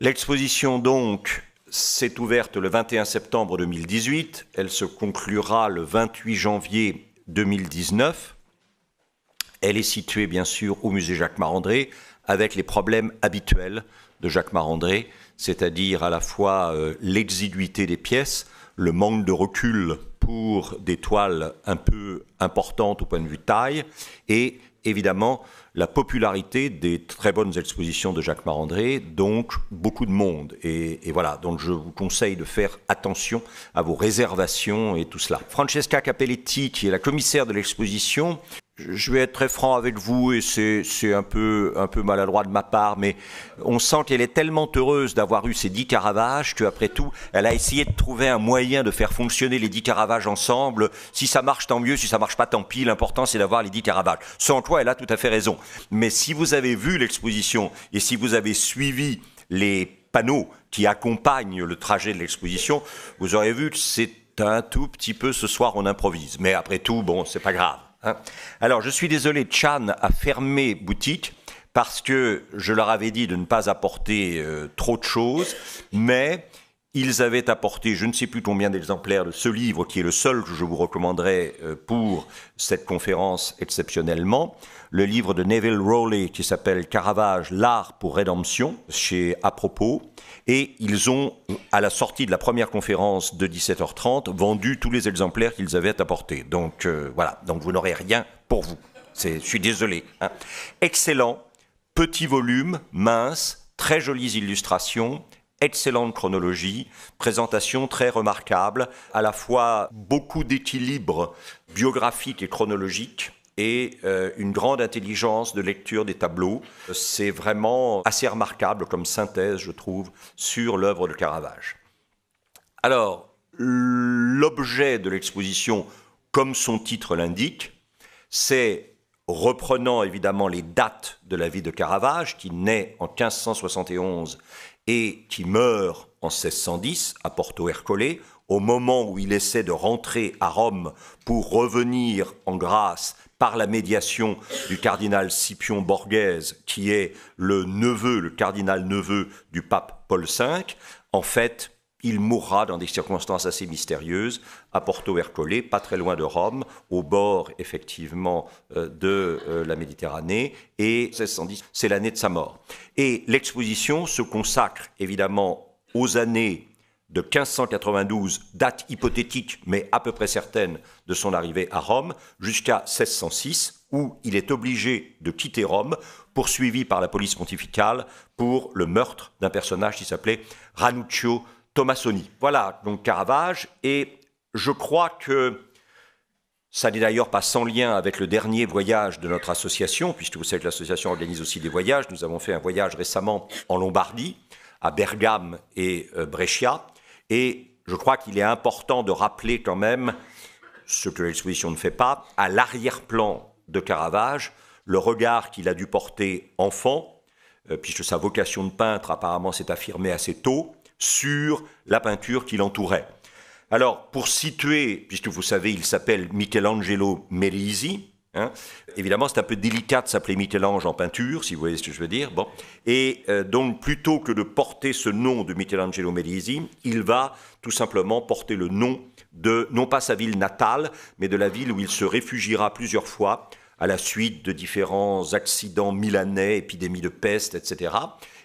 L'exposition, donc, s'est ouverte le 21 septembre 2018. Elle se conclura le 28 janvier 2019. Elle est située, bien sûr, au musée Jacques Marandré, avec les problèmes habituels de Jacques Marandré, c'est-à-dire à la fois l'exiguïté des pièces, le manque de recul pour des toiles un peu importantes au point de vue taille, et évidemment la popularité des très bonnes expositions de Jacques Marandré, donc beaucoup de monde. Et voilà, donc je vous conseille de faire attention à vos réservations et tout cela. Francesca Cappelletti, qui est la commissaire de l'exposition, je vais être très franc avec vous, et c'est un peu maladroit de ma part, mais on sent qu'elle est tellement heureuse d'avoir eu ces 10 Caravages qu'après tout, elle a essayé de trouver un moyen de faire fonctionner les 10 Caravages ensemble. Si ça marche, tant mieux. Si ça marche pas, tant pis. L'important, c'est d'avoir les 10 Caravages. Sans quoi, elle a tout à fait raison. Mais si vous avez vu l'exposition et si vous avez suivi les panneaux qui accompagnent le trajet de l'exposition, vous aurez vu que c'est un tout petit peu ce soir on improvise. Mais après tout, bon, c'est pas grave. Alors, je suis désolé, Chan a fermé boutique parce que je leur avais dit de ne pas apporter trop de choses, mais ils avaient apporté je ne sais plus combien d'exemplaires de ce livre, qui est le seul que je vous recommanderais pour cette conférence exceptionnellement, le livre de Neville Rowley qui s'appelle Caravage, l'art pour rédemption, chez À propos. Et ils ont, à la sortie de la première conférence de 17h30, vendu tous les exemplaires qu'ils avaient apportés. Donc voilà, donc vous n'aurez rien pour vous. Je suis désolé. Excellent, petit volume, mince, très jolies illustrations, excellente chronologie, présentation très remarquable, à la fois beaucoup d'équilibre biographique et chronologique, et une grande intelligence de lecture des tableaux. C'est vraiment assez remarquable comme synthèse, je trouve, sur l'œuvre de Caravage. Alors, l'objet de l'exposition, comme son titre l'indique, c'est, reprenant évidemment les dates de la vie de Caravage, qui naît en 1571 et qui meurt en 1610 à Porto Ercole, au moment où il essaie de rentrer à Rome pour revenir en grâce par la médiation du cardinal Scipion Borghese, qui est le cardinal neveu du pape Paul V. En fait, il mourra dans des circonstances assez mystérieuses à Porto Ercole, pas très loin de Rome, au bord effectivement de la Méditerranée, et 1610, c'est l'année de sa mort. Et l'exposition se consacre évidemment aux années de 1592, date hypothétique mais à peu près certaine de son arrivée à Rome, jusqu'à 1606, où il est obligé de quitter Rome, poursuivi par la police pontificale pour le meurtre d'un personnage qui s'appelait Ranuccio Tomassoni. Voilà, donc Caravage, et je crois que ça n'est d'ailleurs pas sans lien avec le dernier voyage de notre association, puisque vous savez que l'association organise aussi des voyages. Nous avons fait un voyage récemment en Lombardie, à Bergame et Brescia, et je crois qu'il est important de rappeler quand même, ce que l'exposition ne fait pas, à l'arrière-plan de Caravage, le regard qu'il a dû porter enfant, puisque sa vocation de peintre apparemment s'est affirmée assez tôt, sur la peinture qui l'entourait. Alors, pour situer, puisque vous savez, il s'appelle Michelangelo Merisi, évidemment, c'est un peu délicat de s'appeler Michel-Ange en peinture, si vous voyez ce que je veux dire. Bon. Et donc, plutôt que de porter ce nom de Michelangelo Merisi, il va tout simplement porter le nom de, non pas sa ville natale, mais de la ville où il se réfugiera plusieurs fois à la suite de différents accidents milanais, épidémies de peste, etc.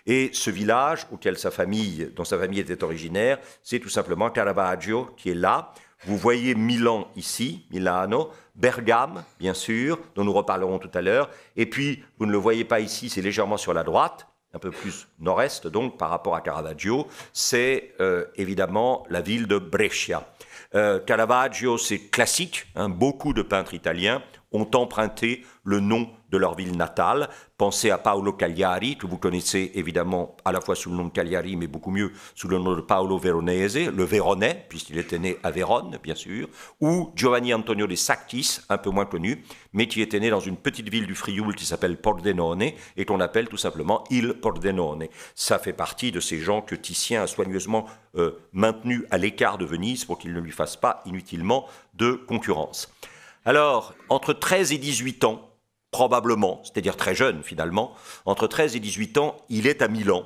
Et ce village dont sa famille était originaire, c'est tout simplement Caravaggio qui est là. Vous voyez Milan ici, Milano, Bergame, bien sûr, dont nous reparlerons tout à l'heure. Et puis, vous ne le voyez pas ici, c'est légèrement sur la droite, un peu plus nord-est donc par rapport à Caravaggio, c'est évidemment la ville de Brescia. Caravaggio, c'est classique, beaucoup de peintres italiens ont emprunté le nom de leur ville natale. Pensez à Paolo Cagliari, que vous connaissez évidemment à la fois sous le nom de Cagliari, mais beaucoup mieux sous le nom de Paolo Veronese, le Véronais, puisqu'il était né à Vérone, bien sûr, ou Giovanni Antonio de Sacchis, un peu moins connu, mais qui était né dans une petite ville du Frioul qui s'appelle Pordenone, et qu'on appelle tout simplement Il Pordenone. Ça fait partie de ces gens que Titien a soigneusement maintenus à l'écart de Venise pour qu'ils ne lui fassent pas inutilement de concurrence. Alors, entre 13 et 18 ans, probablement, c'est-à-dire très jeune finalement, entre 13 et 18 ans, il est à Milan,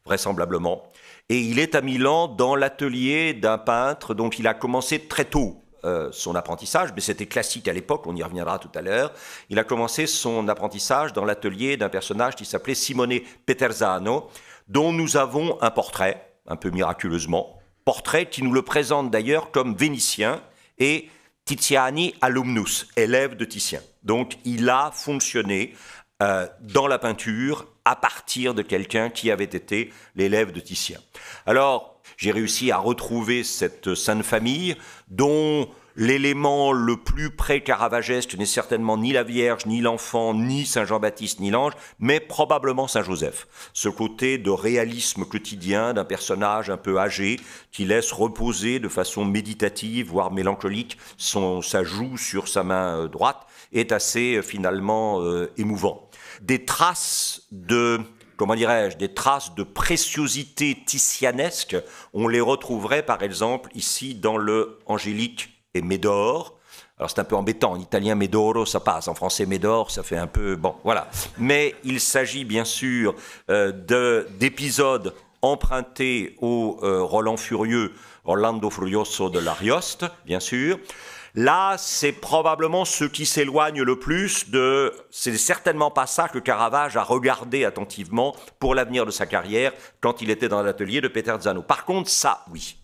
vraisemblablement. Et il est à Milan dans l'atelier d'un peintre, donc il a commencé très tôt son apprentissage, mais c'était classique à l'époque, on y reviendra tout à l'heure. Il a commencé son apprentissage dans l'atelier d'un personnage qui s'appelait Simone Peterzano, dont nous avons un portrait, un peu miraculeusement, portrait qui nous le présente d'ailleurs comme vénitien et Tiziani alumnus, élève de Titien. Donc il a fonctionné dans la peinture à partir de quelqu'un qui avait été l'élève de Titien. Alors, j'ai réussi à retrouver cette sainte famille dont l'élément le plus pré-caravagesque n'est certainement ni la Vierge, ni l'enfant, ni Saint Jean-Baptiste, ni l'ange, mais probablement Saint Joseph. Ce côté de réalisme quotidien d'un personnage un peu âgé qui laisse reposer de façon méditative, voire mélancolique, sa joue sur sa main droite est assez finalement émouvant. Des traces de... comment dirais-je, des traces de préciosité titianesque, on les retrouverait par exemple ici dans le Angélique et Médor. Alors c'est un peu embêtant, en italien Medoro ça passe, en français Médor ça fait un peu... bon, voilà. Mais il s'agit bien sûr d'épisodes empruntés au Roland Furieux, Orlando Furioso de l'Arioste, bien sûr. Là, c'est probablement ce qui s'éloigne le plus de... C'est certainement pas ça que Caravage a regardé attentivement pour l'avenir de sa carrière quand il était dans l'atelier de Peterzano. Par contre, ça, oui.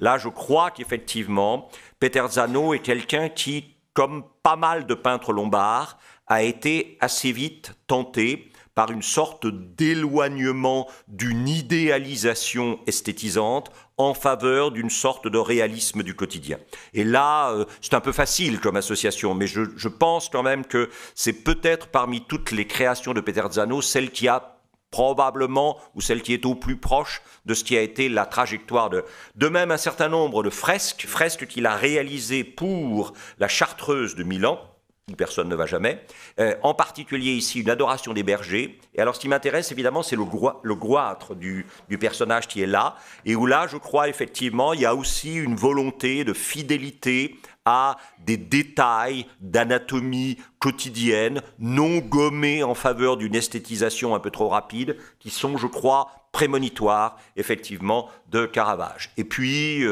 Là, je crois qu'effectivement, Peterzano est quelqu'un qui, comme pas mal de peintres lombards, a été assez vite tenté par une sorte d'éloignement d'une idéalisation esthétisante en faveur d'une sorte de réalisme du quotidien. Et là, c'est un peu facile comme association, mais je pense quand même que c'est peut-être parmi toutes les créations de Peterzano, celle qui a probablement, ou celle qui est au plus proche de ce qui a été la trajectoire de même un certain nombre de fresques qu'il a réalisées pour la Chartreuse de Milan, où personne ne va jamais, en particulier ici une adoration des bergers. Et alors ce qui m'intéresse évidemment c'est le goitre du personnage qui est là, et où là je crois effectivement il y a aussi une volonté de fidélité à des détails d'anatomie quotidienne, non gommés en faveur d'une esthétisation un peu trop rapide, qui sont je crois prémonitoires effectivement de Caravage. Et puis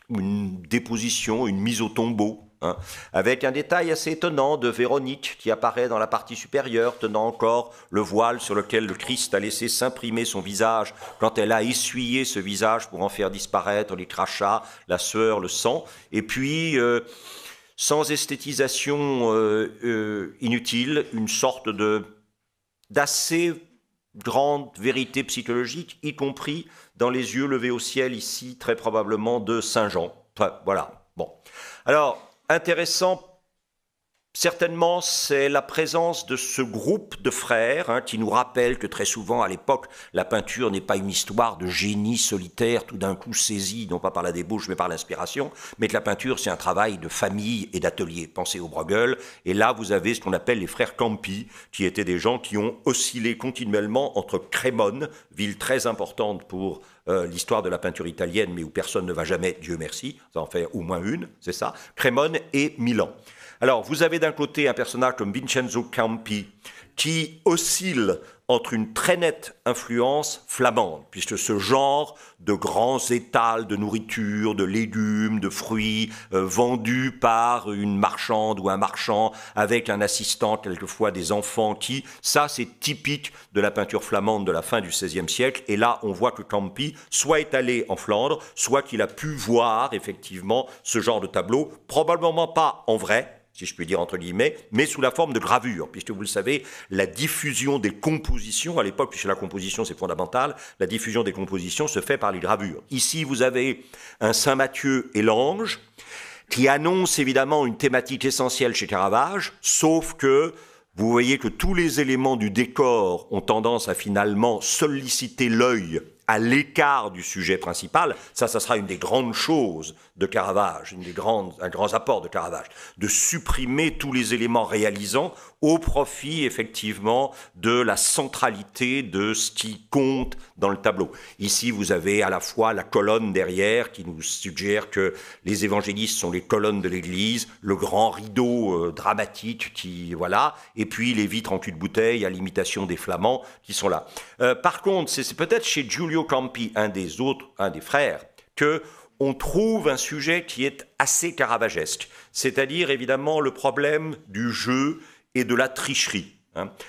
une déposition, une mise au tombeau, avec un détail assez étonnant de Véronique qui apparaît dans la partie supérieure, tenant encore le voile sur lequel le Christ a laissé s'imprimer son visage quand elle a essuyé ce visage pour en faire disparaître les crachats, la sueur, le sang. Et puis, sans esthétisation inutile, une sorte d'assez grande vérité psychologique, y compris dans les yeux levés au ciel ici, très probablement de Saint Jean. Enfin, voilà. Bon. Alors, intéressant, certainement, c'est la présence de ce groupe de frères qui nous rappelle que très souvent, à l'époque, la peinture n'est pas une histoire de génie solitaire, tout d'un coup saisi, non pas par la débauche, mais par l'inspiration, mais que la peinture, c'est un travail de famille et d'atelier. Pensez au Bruegel, et là, vous avez ce qu'on appelle les frères Campi, qui étaient des gens qui ont oscillé continuellement entre Crémone, ville très importante pour l'histoire de la peinture italienne, mais où personne ne va jamais, Dieu merci, ça en fait au moins une, c'est ça, Crémone et Milan. Alors, vous avez d'un côté un personnage comme Vincenzo Campi, qui oscille entre une très nette influence flamande, puisque ce genre de grands étals de nourriture, de légumes, de fruits, vendus par une marchande ou un marchand, avec un assistant, quelquefois des enfants ça c'est typique de la peinture flamande de la fin du XVIe siècle, et là on voit que Campi soit est allé en Flandre, soit qu'il a pu voir effectivement ce genre de tableau, probablement pas en vrai, si je puis dire entre guillemets, mais sous la forme de gravure, puisque vous le savez, la diffusion des compositions, à l'époque, puisque la composition c'est fondamental, la diffusion des compositions se fait par les gravures. Ici, vous avez un Saint Matthieu et l'ange, qui annonce évidemment une thématique essentielle chez Caravage, sauf que vous voyez que tous les éléments du décor ont tendance à finalement solliciter l'œil à l'écart du sujet principal. Ça sera une des grandes choses de Caravage, un grand apport de Caravage, de supprimer tous les éléments réalisants au profit effectivement de la centralité de ce qui compte dans le tableau. Ici, vous avez à la fois la colonne derrière qui nous suggère que les évangélistes sont les colonnes de l'Église, le grand rideau dramatique qui voilà, et puis les vitres en cul de bouteille à l'imitation des flamands qui sont là. Par contre, c'est peut-être chez Giulio Campi, un des frères, que on trouve un sujet qui est assez caravagesque, c'est-à-dire évidemment le problème du jeu et de la tricherie.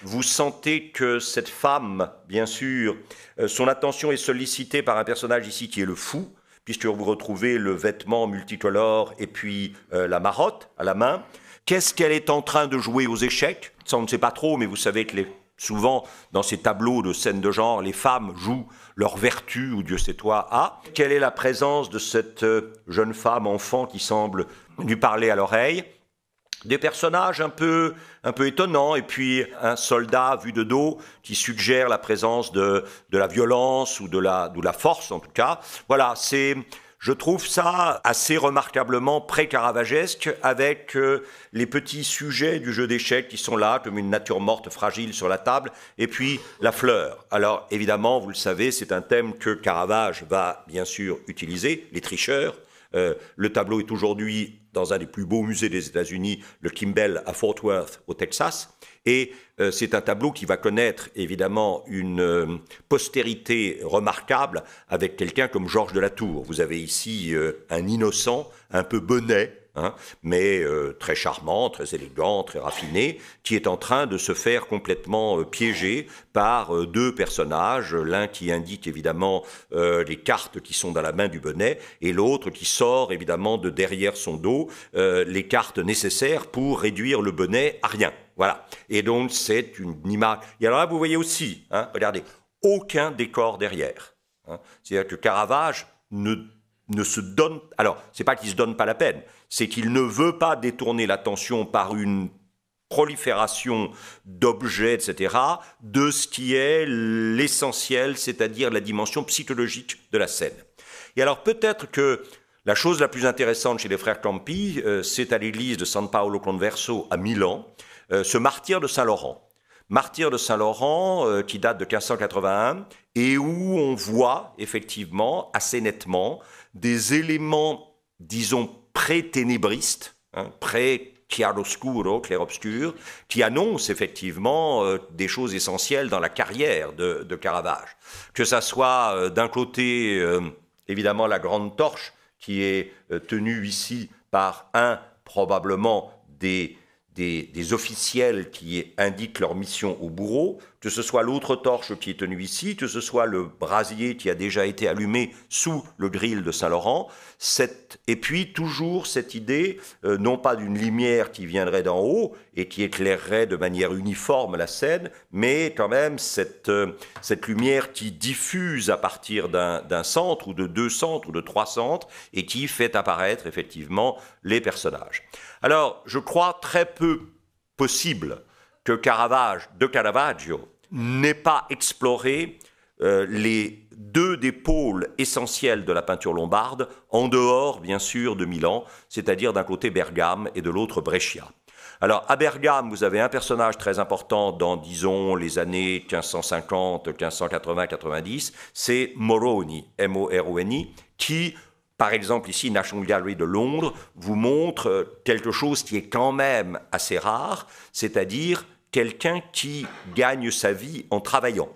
Vous sentez que cette femme, bien sûr, son attention est sollicitée par un personnage ici qui est le fou, puisque vous retrouvez le vêtement multicolore et puis la marotte à la main. Qu'est-ce qu'elle est en train de jouer aux échecs? Ça, on ne sait pas trop, mais vous savez que souvent, dans ces tableaux de scènes de genre, les femmes jouent leur vertu, ou Dieu sait toi, à. Quelle est la présence de cette jeune femme, enfant, qui semble lui parler à l'oreille? Des personnages un peu étonnants, et puis un soldat vu de dos qui suggère la présence de la violence ou de la force, en tout cas. Voilà, je trouve ça assez remarquablement pré-caravagesque avec les petits sujets du jeu d'échecs qui sont là, comme une nature morte fragile sur la table, et puis la fleur. Alors évidemment, vous le savez, c'est un thème que Caravage va bien sûr utiliser, les tricheurs. Le tableau est aujourd'hui dans un des plus beaux musées des États-Unis, le Kimbell à Fort Worth, au Texas. Et c'est un tableau qui va connaître évidemment une postérité remarquable avec quelqu'un comme Georges de la Tour. Vous avez ici un innocent, un peu bonnet, mais très charmant, très élégant, très raffiné, qui est en train de se faire complètement piéger par deux personnages, l'un qui indique évidemment les cartes qui sont dans la main du bonnet, et l'autre qui sort évidemment de derrière son dos les cartes nécessaires pour réduire le bonnet à rien. Voilà. Et donc c'est une image. Et alors là, vous voyez aussi, regardez, aucun décor derrière. C'est-à-dire que Caravage ne se donne... Alors, c'est pas qu'il se donne pas la peine, c'est qu'il ne veut pas détourner l'attention par une prolifération d'objets, etc., de ce qui est l'essentiel, c'est-à-dire la dimension psychologique de la scène. Et alors, peut-être que la chose la plus intéressante chez les frères Campi, c'est à l'église de San Paolo Converso à Milan, ce martyre de Saint-Laurent. Martyr de Saint-Laurent qui date de 1581 et où on voit effectivement assez nettement des éléments, disons, pré-ténébristes, pré-chiaroscuro, clair-obscur, qui annoncent effectivement des choses essentielles dans la carrière de Caravage. Que ça soit d'un côté, évidemment, la grande torche qui est tenue ici par probablement des officiels qui indiquent leur mission au bourreau, que ce soit l'autre torche qui est tenue ici, que ce soit le brasier qui a déjà été allumé sous le grill de Saint-Laurent, et puis toujours cette idée, non pas d'une lumière qui viendrait d'en haut et qui éclairerait de manière uniforme la scène, mais quand même cette lumière qui diffuse à partir d'un centre ou de deux centres ou de trois centres et qui fait apparaître effectivement les personnages. Alors, je crois très peu possible que Caravaggio n'ait pas exploré les deux des pôles essentiels de la peinture lombarde, en dehors, bien sûr, de Milan, c'est-à-dire d'un côté Bergame et de l'autre Brescia. Alors, à Bergame, vous avez un personnage très important dans, disons, les années 1550, 1580, 90, c'est Moroni, M-O-R-O-N-I, qui... Par exemple, ici, National Gallery de Londres vous montre quelque chose qui est quand même assez rare, c'est-à-dire quelqu'un qui gagne sa vie en travaillant.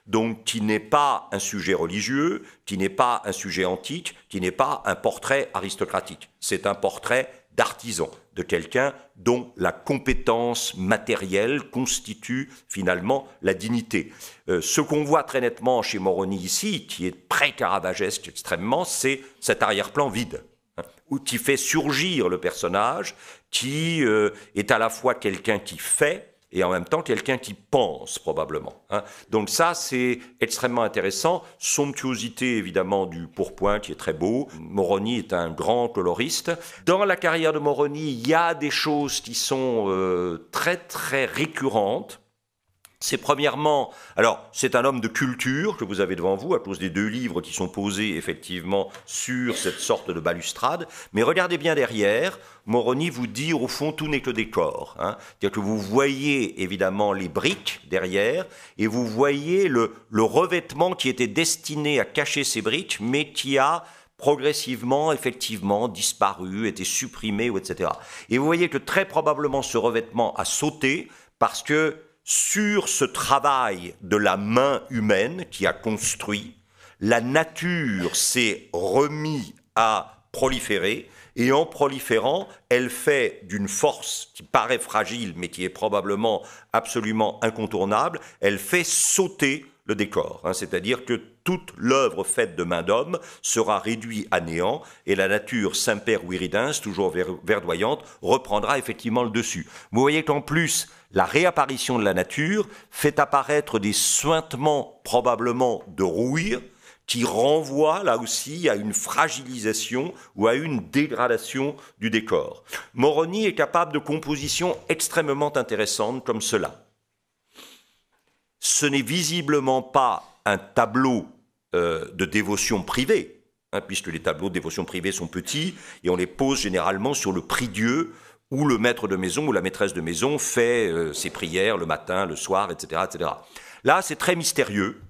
Donc, qui n'est pas un sujet religieux, qui n'est pas un sujet antique, qui n'est pas un portrait aristocratique. C'est un portrait d'artisan, de quelqu'un dont la compétence matérielle constitue finalement la dignité. Ce qu'on voit très nettement chez Moroni ici, qui est pré-caravagesque extrêmement, c'est cet arrière-plan vide, qui fait surgir le personnage, qui est à la fois quelqu'un qui fait, et en même temps quelqu'un qui pense probablement. Donc ça, c'est extrêmement intéressant. Somptuosité évidemment du pourpoint qui est très beau. Moroni est un grand coloriste. Dans la carrière de Moroni, il y a des choses qui sont très très récurrentes. C'est premièrement, alors c'est un homme de culture que vous avez devant vous à cause des 2 livres qui sont posés effectivement sur cette sorte de balustrade, mais regardez bien derrière, Moroni vous dit au fond tout n'est que décor, hein. C'est-à-dire que vous voyez évidemment les briques derrière et vous voyez le revêtement qui était destiné à cacher ces briques mais qui a progressivement, effectivement, disparu, été supprimé, etc. Et vous voyez que très probablement ce revêtement a sauté parce que sur ce travail de la main humaine qui a construit, la nature s'est remise à proliférer et en proliférant, elle fait d'une force qui paraît fragile mais qui est probablement absolument incontournable, elle fait sauter le décor, hein, c'est-à-dire que toute l'œuvre faite de main d'homme sera réduite à néant et la nature Saint-Père Wiridens, toujours verdoyante, reprendra effectivement le dessus. Vous voyez qu'en plus, la réapparition de la nature fait apparaître des suintements probablement de rouille qui renvoient là aussi à une fragilisation ou à une dégradation du décor. Moroni est capable de compositions extrêmement intéressantes comme cela. Ce n'est visiblement pas un tableau de dévotion privée, hein, puisque les tableaux de dévotion privée sont petits et on les pose généralement sur le prie-dieu où le maître de maison ou la maîtresse de maison fait ses prières le matin, le soir, etc., etc. Là, c'est très mystérieux.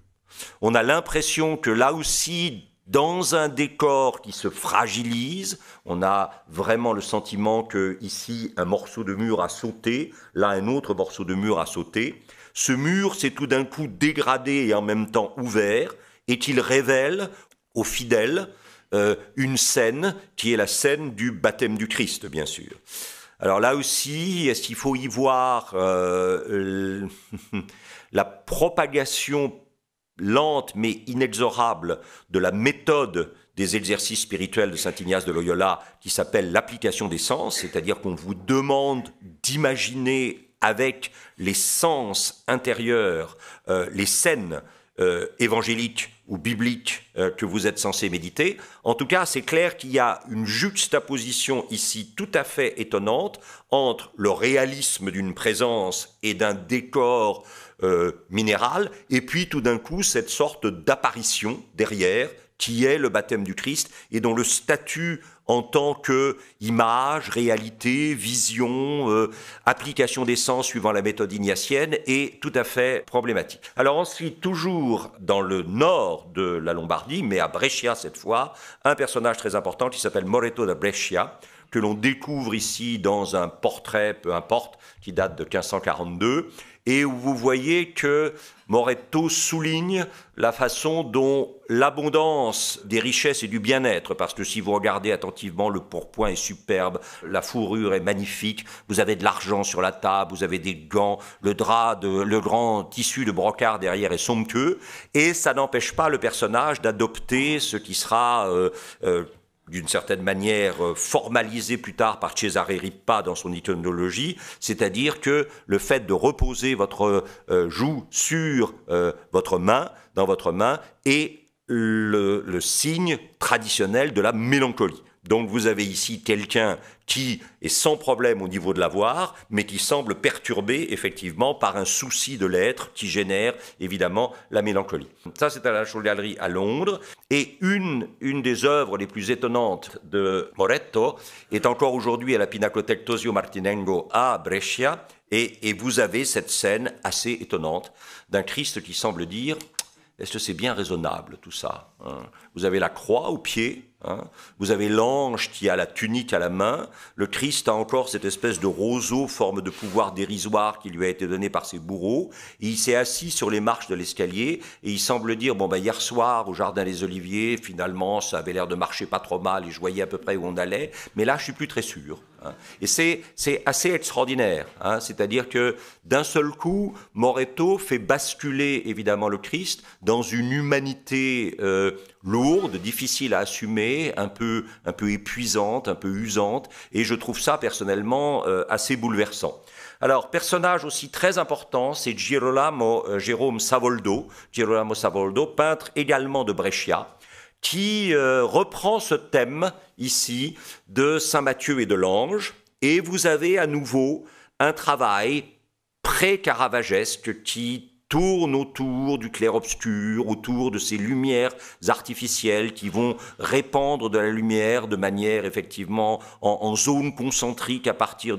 On a l'impression que là aussi, dans un décor qui se fragilise, on a vraiment le sentiment que ici un morceau de mur a sauté, là un autre morceau de mur a sauté. Ce mur s'est tout d'un coup dégradé et en même temps ouvert, et qu'il révèle aux fidèles une scène qui est la scène du baptême du Christ, bien sûr. Alors là aussi, est-ce qu'il faut y voir la propagation lente mais inexorable de la méthode des exercices spirituels de saint Ignace de Loyola qui s'appelle l'application des sens, c'est-à-dire qu'on vous demande d'imaginer avec les sens intérieurs les scènes évangéliques ou bibliques que vous êtes censé méditer. En tout cas, c'est clair qu'il y a une juxtaposition ici tout à fait étonnante entre le réalisme d'une présence et d'un décor minéral, et puis tout d'un coup cette sorte d'apparition derrière qui est le baptême du Christ et dont le statut en tant que image, réalité, vision, application des sens suivant la méthode ignatienne est tout à fait problématique. Alors ensuite, toujours dans le nord de la Lombardie, mais à Brescia cette fois, un personnage très important qui s'appelle Moretto da Brescia, que l'on découvre ici dans un portrait, peu importe, qui date de 1542, et où vous voyez que Moretto souligne la façon dont l'abondance des richesses et du bien-être, parce que si vous regardez attentivement, le pourpoint est superbe, la fourrure est magnifique, vous avez de l'argent sur la table, vous avez des gants, le grand tissu de brocart derrière est somptueux, et ça n'empêche pas le personnage d'adopter ce qui sera d'une certaine manière formalisé plus tard par Cesare Rippa dans son iconologie, c'est-à-dire que le fait de reposer votre joue sur votre main, dans votre main, est le signe traditionnel de la mélancolie. Donc vous avez ici quelqu'un qui est sans problème au niveau de l'avoir, mais qui semble perturbé effectivement par un souci de l'être qui génère évidemment la mélancolie. Ça, c'est à la National Gallery à Londres. Et une des œuvres les plus étonnantes de Moretto est encore aujourd'hui à la Pinacothèque Tosio Martinengo à Brescia. Et vous avez cette scène assez étonnante d'un Christ qui semble dire: est-ce que c'est bien raisonnable tout ça, hein? Vous avez la croix au pied, hein? Vous avez l'ange qui a la tunique à la main, le Christ a encore cette espèce de roseau, forme de pouvoir dérisoire qui lui a été donné par ses bourreaux, et il s'est assis sur les marches de l'escalier, et il semble dire, bon ben hier soir au Jardin des Oliviers, finalement ça avait l'air de marcher pas trop mal, et je voyais à peu près où on allait, mais là je suis plus très sûr. Et c'est assez extraordinaire, hein, c'est-à-dire que d'un seul coup, Moretto fait basculer évidemment le Christ dans une humanité lourde, difficile à assumer, un peu épuisante, un peu usante, et je trouve ça personnellement assez bouleversant. Alors, personnage aussi très important, c'est Jérôme Savoldo, peintre également de Brescia, qui reprend ce thème ici de Saint Matthieu et de l'ange, et vous avez à nouveau un travail pré-caravagesque qui tourne autour du clair-obscur, autour de ces lumières artificielles qui vont répandre de la lumière de manière effectivement en zone concentrique à partir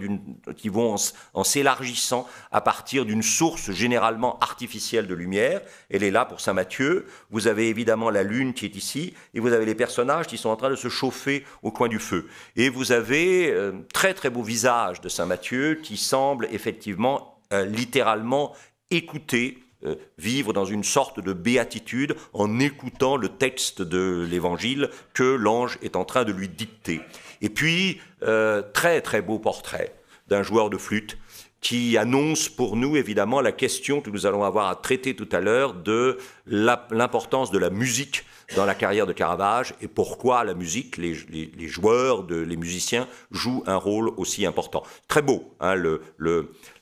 qui vont en s'élargissant à partir d'une source généralement artificielle de lumière. Elle est là pour Saint Matthieu. Vous avez évidemment la lune qui est ici et vous avez les personnages qui sont en train de se chauffer au coin du feu. Et vous avez très très beau visage de Saint Matthieu qui semble effectivement littéralement écouter, vivre dans une sorte de béatitude en écoutant le texte de l'évangile que l'ange est en train de lui dicter. Et puis, très très beau portrait d'un joueur de flûte qui annonce pour nous évidemment la question que nous allons avoir à traiter tout à l'heure de l'importance de la musique dans la carrière de Caravage et pourquoi la musique, les joueurs, les musiciens jouent un rôle aussi important. Très beau, hein,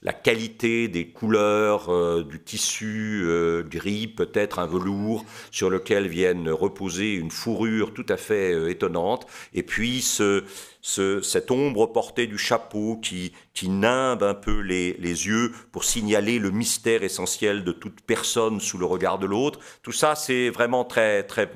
la qualité des couleurs, du tissu gris, peut-être un velours sur lequel viennent reposer une fourrure tout à fait étonnante, et puis cette ombre portée du chapeau qui nimbe un peu les yeux pour signaler le mystère essentiel de toute personne sous le regard de l'autre. Tout ça, c'est vraiment très, très,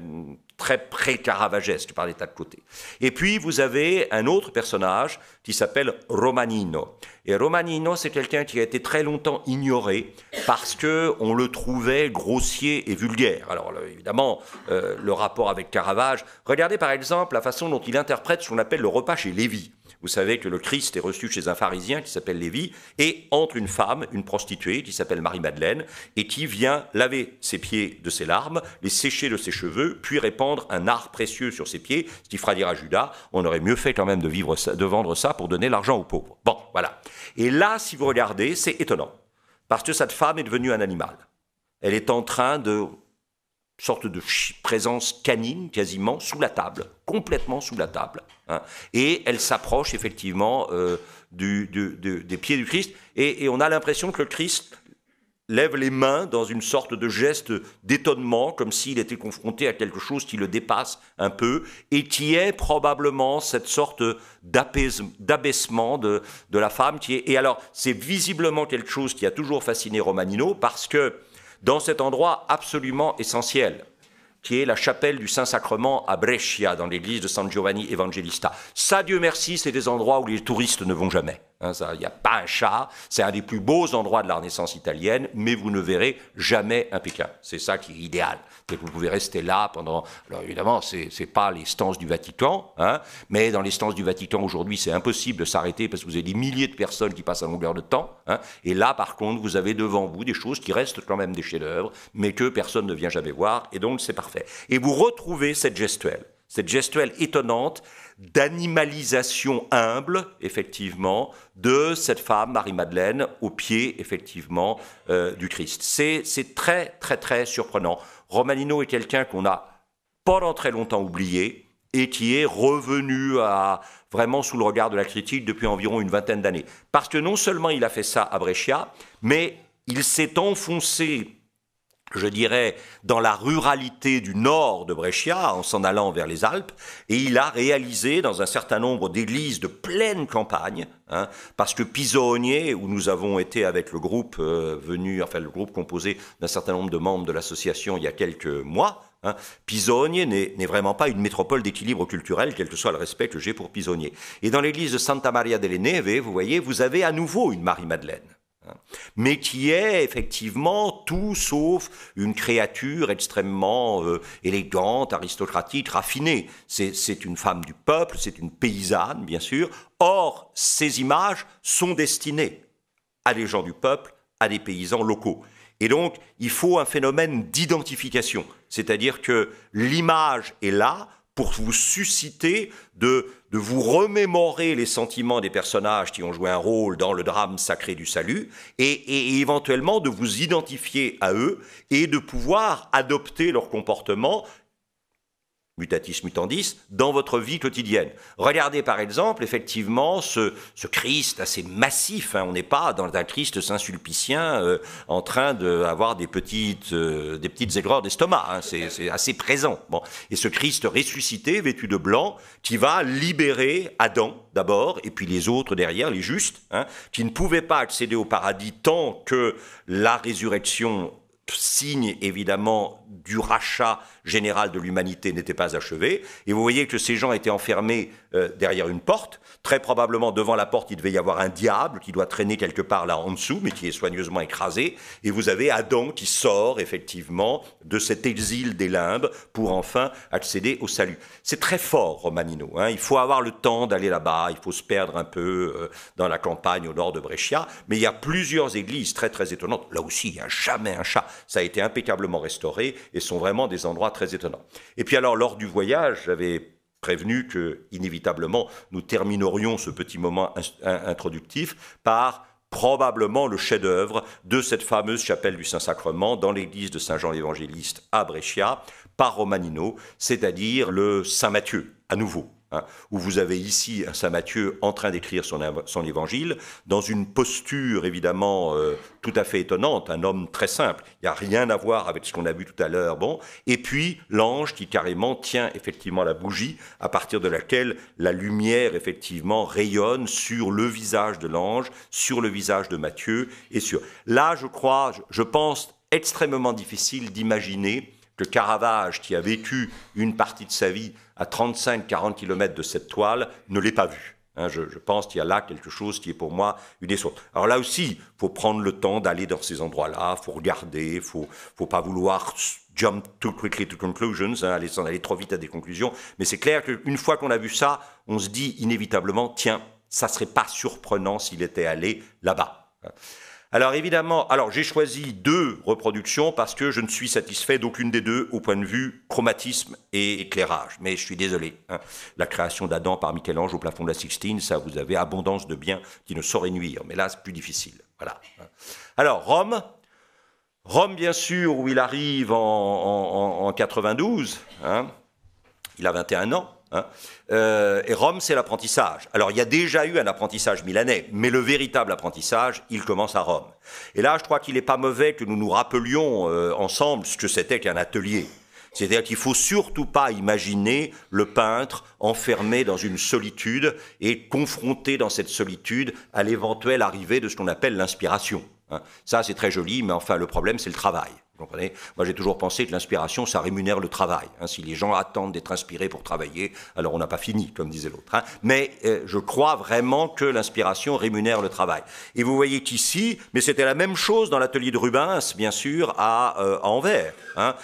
très pré-caravagesque par des tas de côtés. Et puis, vous avez un autre personnage qui s'appelle Romanino. Et Romanino, c'est quelqu'un qui a été très longtemps ignoré parce qu'on le trouvait grossier et vulgaire. Alors, évidemment, le rapport avec Caravage, regardez par exemple la façon dont il interprète ce qu'on appelle le repas chez Lévi. Vous savez que le Christ est reçu chez un pharisien qui s'appelle Lévi et entre une femme, une prostituée qui s'appelle Marie-Madeleine et qui vient laver ses pieds de ses larmes, les sécher de ses cheveux, puis répandre un art précieux sur ses pieds, ce qui fera dire à Judas, on aurait mieux fait quand même de vendre ça pour donner l'argent aux pauvres. Bon, voilà. Et là, si vous regardez, c'est étonnant, parce que cette femme est devenue un animal. Elle est en train de sorte de présence canine quasiment sous la table, complètement sous la table, hein, et elle s'approche effectivement des pieds du Christ, et on a l'impression que le Christ lève les mains dans une sorte de geste d'étonnement, comme s'il était confronté à quelque chose qui le dépasse un peu, et qui est probablement cette sorte d'abaissement de la femme. Et alors, c'est visiblement quelque chose qui a toujours fasciné Romanino, parce que dans cet endroit absolument essentiel, qui est la chapelle du Saint-Sacrement à Brescia, dans l'église de San Giovanni Evangelista. Ça, Dieu merci, c'est des endroits où les touristes ne vont jamais. Il n'y a pas un chat, c'est un des plus beaux endroits de la Renaissance italienne, mais vous ne verrez jamais un Pékin. C'est ça qui est idéal. C'est que vous pouvez rester là pendant... Alors évidemment, ce n'est pas les stances du Vatican, hein, mais dans les stances du Vatican aujourd'hui, c'est impossible de s'arrêter parce que vous avez des milliers de personnes qui passent à longueur de temps. Hein, et là, par contre, vous avez devant vous des choses qui restent quand même des chefs-d'œuvre, mais que personne ne vient jamais voir, et donc c'est parfait. Et vous retrouvez cette gestuelle étonnante d'animalisation humble, effectivement, de cette femme, Marie-Madeleine, au pied, effectivement, du Christ. C'est très, très, très surprenant. Romanino est quelqu'un qu'on a pendant très longtemps oublié et qui est revenu vraiment sous le regard de la critique depuis environ une vingtaine d'années. Parce que non seulement il a fait ça à Brescia, mais il s'est enfoncé, je dirais, dans la ruralité du nord de Brescia, en s'en allant vers les Alpes, et il a réalisé dans un certain nombre d'églises de pleine campagne, hein, parce que Pisogne, où nous avons été avec le groupe le groupe composé d'un certain nombre de membres de l'association il y a quelques mois, hein, Pisogne n'est vraiment pas une métropole d'équilibre culturel, quel que soit le respect que j'ai pour Pisogne. Et dans l'église de Santa Maria delle Neve, vous voyez, vous avez à nouveau une Marie-Madeleine, mais qui est effectivement tout sauf une créature extrêmement élégante, aristocratique, raffinée. C'est une femme du peuple, c'est une paysanne, bien sûr. Or, ces images sont destinées à des gens du peuple, à des paysans locaux. Et donc, il faut un phénomène d'identification, c'est-à-dire que l'image est là pour vous susciter de vous remémorer les sentiments des personnages qui ont joué un rôle dans le drame sacré du salut et éventuellement de vous identifier à eux et de pouvoir adopter leur comportement, mutatis mutandis, dans votre vie quotidienne. Regardez par exemple, effectivement, ce Christ assez massif. Hein, on n'est pas dans un Christ saint-sulpicien en train d'avoir des petites aigreurs d'estomac. Hein, c'est assez présent. Bon. Et ce Christ ressuscité, vêtu de blanc, qui va libérer Adam d'abord, et puis les autres derrière, les justes, hein, qui ne pouvaient pas accéder au paradis tant que la résurrection, signe évidemment du rachat général de l'humanité, n'était pas achevé. Et vous voyez que ces gens étaient enfermés derrière une porte. Très probablement devant la porte, il devait y avoir un diable qui doit traîner quelque part là en dessous, mais qui est soigneusement écrasé. Et vous avez Adam qui sort effectivement de cet exil des limbes pour enfin accéder au salut. C'est très fort, Romanino. Hein. Il faut avoir le temps d'aller là-bas, il faut se perdre un peu dans la campagne au nord de Brescia. Mais il y a plusieurs églises très très étonnantes. Là aussi, il n'y a jamais un chat. Ça a été impeccablement restauré et sont vraiment des endroits très étonnants. Et puis alors, lors du voyage, j'avais prévenu que, inévitablement, nous terminerions ce petit moment introductif par probablement le chef-d'œuvre de cette fameuse chapelle du Saint-Sacrement dans l'église de Saint-Jean l'Évangéliste à Brescia, par Romanino, c'est-à-dire le Saint-Matthieu, à nouveau. Hein, où vous avez ici un Saint Matthieu en train d'écrire son évangile, dans une posture évidemment tout à fait étonnante, un homme très simple, il n'y a rien à voir avec ce qu'on a vu tout à l'heure, bon. Et puis l'ange qui carrément tient effectivement la bougie, à partir de laquelle la lumière effectivement rayonne sur le visage de l'ange, sur le visage de Matthieu, et sur... Là, je pense, extrêmement difficile d'imaginer que Caravage, qui a vécu une partie de sa vie à 35-40 km de cette toile, ne l'ait pas vue. Hein, je pense qu'il y a là quelque chose qui est pour moi une essence. Alors là aussi, il faut prendre le temps d'aller dans ces endroits-là, il faut regarder, il faut pas vouloir jump too quickly to conclusions, hein, aller trop vite à des conclusions, mais c'est clair qu'une fois qu'on a vu ça, on se dit inévitablement, tiens, ça serait pas surprenant s'il était allé là-bas. Alors évidemment, j'ai choisi 2 reproductions parce que je ne suis satisfait d'aucune des 2 au point de vue chromatisme et éclairage. Mais je suis désolé. Hein. La création d'Adam par Michel-Ange au plafond de la Sixtine, ça vous avez abondance de biens qui ne sauraient nuire. Mais là, c'est plus difficile. Voilà. Alors Rome bien sûr, où il arrive en 92. Hein. Il a 21 ans. Hein. Et Rome, c'est l'apprentissage. Alors, il y a déjà eu un apprentissage milanais, mais le véritable apprentissage, il commence à Rome. Et là, je crois qu'il n'est pas mauvais que nous nous rappelions ensemble ce que c'était qu'un atelier. C'est-à-dire qu'il ne faut surtout pas imaginer le peintre enfermé dans une solitude et confronté dans cette solitude à l'éventuelle arrivée de ce qu'on appelle l'inspiration. Hein. Ça, c'est très joli, mais enfin, le problème, c'est le travail. Vous comprenez ? Moi, j'ai toujours pensé que l'inspiration, ça rémunère le travail. Hein. Si les gens attendent d'être inspirés pour travailler, alors on n'a pas fini, comme disait l'autre. Hein. Mais je crois vraiment que l'inspiration rémunère le travail. Et vous voyez qu'ici, mais c'était la même chose dans l'atelier de Rubens, bien sûr, à Anvers. Hein.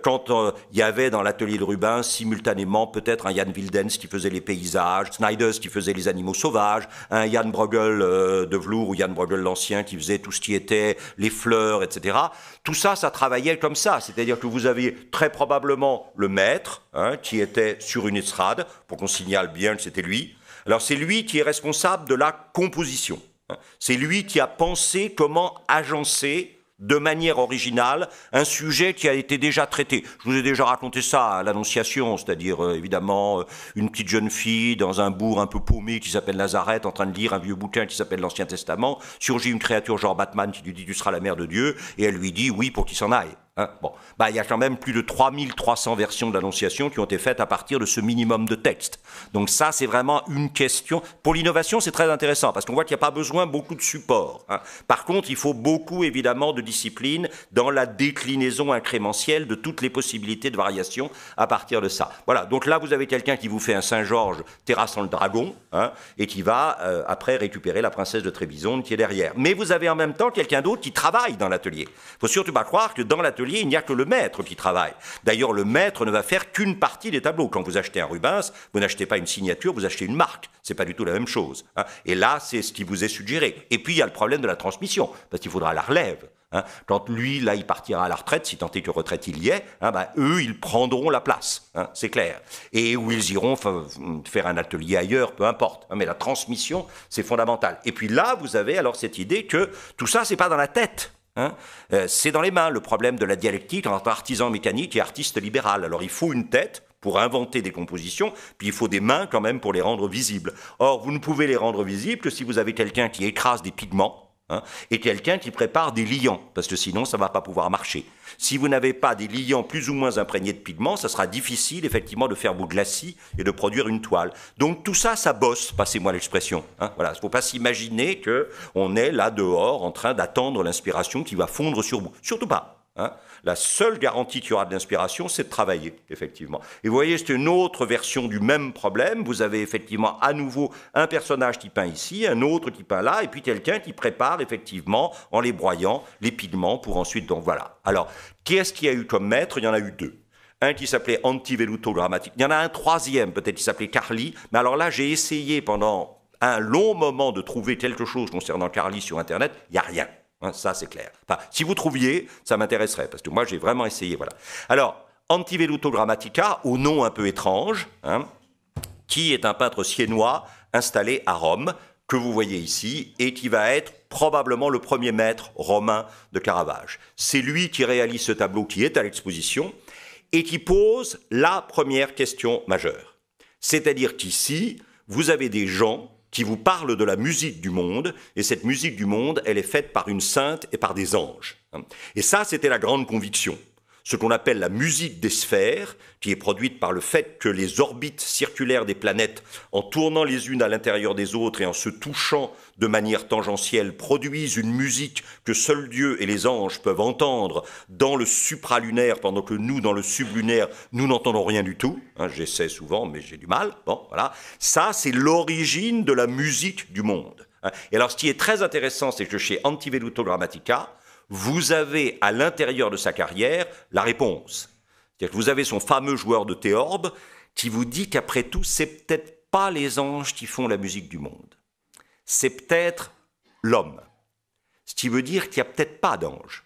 Quand il y avait dans l'atelier de Rubens, simultanément, peut-être un Jan Wildens qui faisait les paysages, Snyders qui faisait les animaux sauvages, un Jan Bruegel de Vloer ou Jan Bruegel l'Ancien qui faisait tout ce qui était les fleurs, etc. Tout ça, ça travaillait comme ça. C'est-à-dire que vous aviez très probablement le maître, hein, qui était sur une estrade, pour qu'on signale bien que c'était lui. Alors c'est lui qui est responsable de la composition. Hein. C'est lui qui a pensé comment agencer de manière originale un sujet qui a été déjà traité. Je vous ai déjà raconté ça à l'Annonciation, c'est-à-dire évidemment une petite jeune fille dans un bourg un peu paumé qui s'appelle Nazareth, en train de lire un vieux bouquin qui s'appelle l'Ancien Testament. Surgit une créature genre Batman qui lui dit « Tu seras la mère de Dieu » et elle lui dit « Oui, pour qu'il s'en aille ». Hein, bon, il y a quand même plus de 3300 versions de l'Annonciation qui ont été faites à partir de ce minimum de texte. Donc ça, c'est vraiment une question. Pour l'innovation, c'est très intéressant parce qu'on voit qu'il n'y a pas besoin beaucoup de support. Hein. Par contre, il faut beaucoup, évidemment, de discipline dans la déclinaison incrémentielle de toutes les possibilités de variation à partir de ça. Voilà, donc là, vous avez quelqu'un qui vous fait un Saint-Georges terrassant le dragon, hein, et qui va, après, récupérer la princesse de Trébizonde qui est derrière. Mais vous avez en même temps quelqu'un d'autre qui travaille dans l'atelier. Il ne faut surtout pas croire que dans l'atelier, il n'y a que le maître qui travaille. D'ailleurs, le maître ne va faire qu'une partie des tableaux. Quand vous achetez un Rubens, vous n'achetez pas une signature, vous achetez une marque. C'est pas du tout la même chose. Hein. Et là, c'est ce qui vous est suggéré. Et puis, il y a le problème de la transmission, parce qu'il faudra la relève. Hein. Quand lui, là, il partira à la retraite, si tant est que retraite il y est, hein, eux, ils prendront la place. Hein, c'est clair. Et où ils iront faire un atelier ailleurs, peu importe. Hein, mais la transmission, c'est fondamental. Et puis là, vous avez alors cette idée que tout ça, c'est pas dans la tête. Hein, c'est dans les mains, le problème de la dialectique entre artisan mécanique et artiste libéral. Alors il faut une tête pour inventer des compositions, puis il faut des mains quand même pour les rendre visibles. Or, vous ne pouvez les rendre visibles que si vous avez quelqu'un qui écrase des pigments, et quelqu'un qui prépare des liants, parce que sinon ça ne va pas pouvoir marcher. Si vous n'avez pas des liants plus ou moins imprégnés de pigments, ça sera difficile effectivement de faire vos glacis et de produire une toile. Donc tout ça, ça bosse, passez-moi l'expression. Voilà, il ne faut pas s'imaginer qu'on est là dehors en train d'attendre l'inspiration qui va fondre sur vous. Surtout pas. La seule garantie qu'il y aura de l'inspiration, c'est de travailler, effectivement. Et vous voyez, c'est une autre version du même problème. Vous avez effectivement à nouveau un personnage qui peint ici, un autre qui peint là, et puis quelqu'un qui prépare effectivement, en les broyant, les pigments pour ensuite... Donc voilà. Alors, qu'est-ce qu'il y a eu comme maître? Il y en a eu deux. Un qui s'appelait Antiveluto Grammatica. Il y en a un troisième, peut-être, qui s'appelait Carli. Mais alors là, j'ai essayé pendant un long moment de trouver quelque chose concernant Carli sur Internet. Il n'y a rien. Ça, c'est clair. Enfin, si vous trouviez, ça m'intéresserait, parce que moi, j'ai vraiment essayé. Voilà. Alors, Antiveluto Grammatica, au nom un peu étrange, qui est un peintre siennois installé à Rome, que vous voyez ici, et qui va être probablement le premier maître romain de Caravage. C'est lui qui réalise ce tableau qui est à l'exposition, et qui pose la première question majeure. C'est-à-dire qu'ici, vous avez des gens qui vous parle de la musique du monde, et cette musique du monde, elle est faite par une sainte et par des anges. Et ça, c'était la grande conviction. Ce qu'on appelle la musique des sphères, qui est produite par le fait que les orbites circulaires des planètes, en tournant les unes à l'intérieur des autres et en se touchant de manière tangentielle, produisent une musique que seul Dieu et les anges peuvent entendre dans le supralunaire, pendant que nous, dans le sublunaire, nous n'entendons rien du tout. J'essaie souvent, mais j'ai du mal. Bon, voilà. Ça, c'est l'origine de la musique du monde. Et alors, ce qui est très intéressant, c'est que chez Antiveluto Grammatica, vous avez à l'intérieur de sa carrière la réponse. C'est-à-dire que vous avez son fameux joueur de théorbe qui vous dit qu'après tout, c'est peut-être pas les anges qui font la musique du monde. C'est peut-être l'homme. Ce qui veut dire qu'il n'y a peut-être pas d'ange,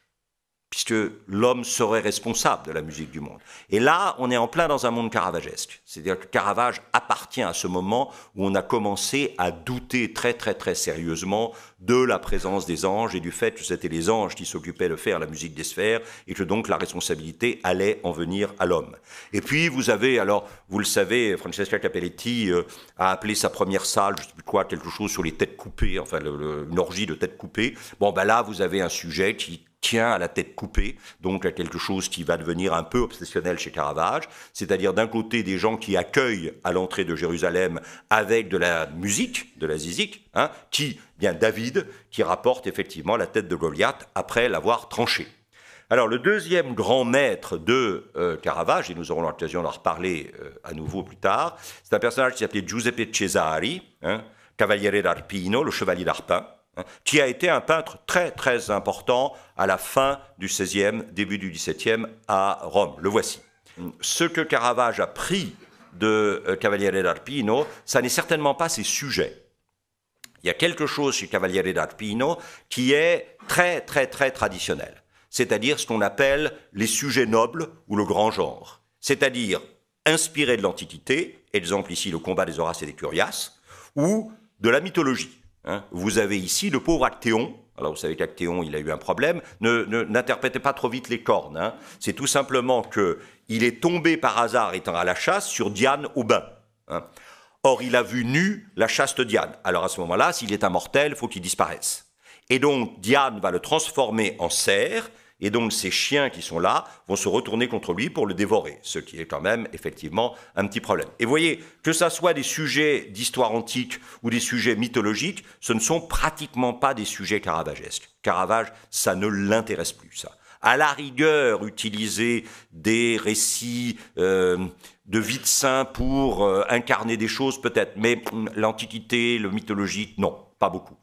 puisque l'homme serait responsable de la musique du monde. Et là, on est en plein dans un monde caravagesque. C'est-à-dire que Caravage appartient à ce moment où on a commencé à douter très très très sérieusement de la présence des anges et du fait que c'était les anges qui s'occupaient de faire la musique des sphères et que donc la responsabilité allait en venir à l'homme. Et puis vous avez, alors vous le savez, Francesca Capelletti a appelé sa première salle, je ne sais plus quoi, quelque chose sur les têtes coupées, enfin une orgie de têtes coupées. Bon ben là vous avez un sujet qui tient à la tête coupée, donc à quelque chose qui va devenir un peu obsessionnel chez Caravage, c'est-à-dire d'un côté des gens qui accueillent à l'entrée de Jérusalem avec de la musique, de la zizik, qui, bien David, qui rapporte effectivement la tête de Goliath après l'avoir tranché. Alors le deuxième grand maître de Caravage, et nous aurons l'occasion d'en reparler à nouveau plus tard, c'est un personnage qui s'appelait Giuseppe Cesari, Cavaliere d'Arpino, le chevalier d'Arpin, qui a été un peintre très très important à la fin du XVIe, début du XVIIe à Rome. Le voici. Ce que Caravage a pris de Cavaliere d'Arpino, ça n'est certainement pas ses sujets. Il y a quelque chose chez Cavaliere d'Arpino qui est très très très traditionnel, c'est-à-dire ce qu'on appelle les sujets nobles ou le grand genre, c'est-à-dire inspiré de l'Antiquité, exemple ici le combat des Horaces et des Curias, ou de la mythologie. Vous avez ici le pauvre Actéon. Alors vous savez qu'Actéon, il a eu un problème. N'interprétez pas trop vite les cornes. C'est tout simplement qu'il est tombé par hasard, étant à la chasse, sur Diane au bain. Or, il a vu nue la chaste Diane. Alors à ce moment-là, s'il est immortel, il faut qu'il disparaisse. Et donc, Diane va le transformer en cerf, et donc ces chiens qui sont là vont se retourner contre lui pour le dévorer, ce qui est quand même effectivement un petit problème. Et vous voyez, que ça soit des sujets d'histoire antique ou des sujets mythologiques, ce ne sont pratiquement pas des sujets caravagesques. Caravage, ça ne l'intéresse plus, ça. À la rigueur, utiliser des récits de vie de saint pour incarner des choses, peut-être, mais l'Antiquité, le mythologique, non, pas beaucoup.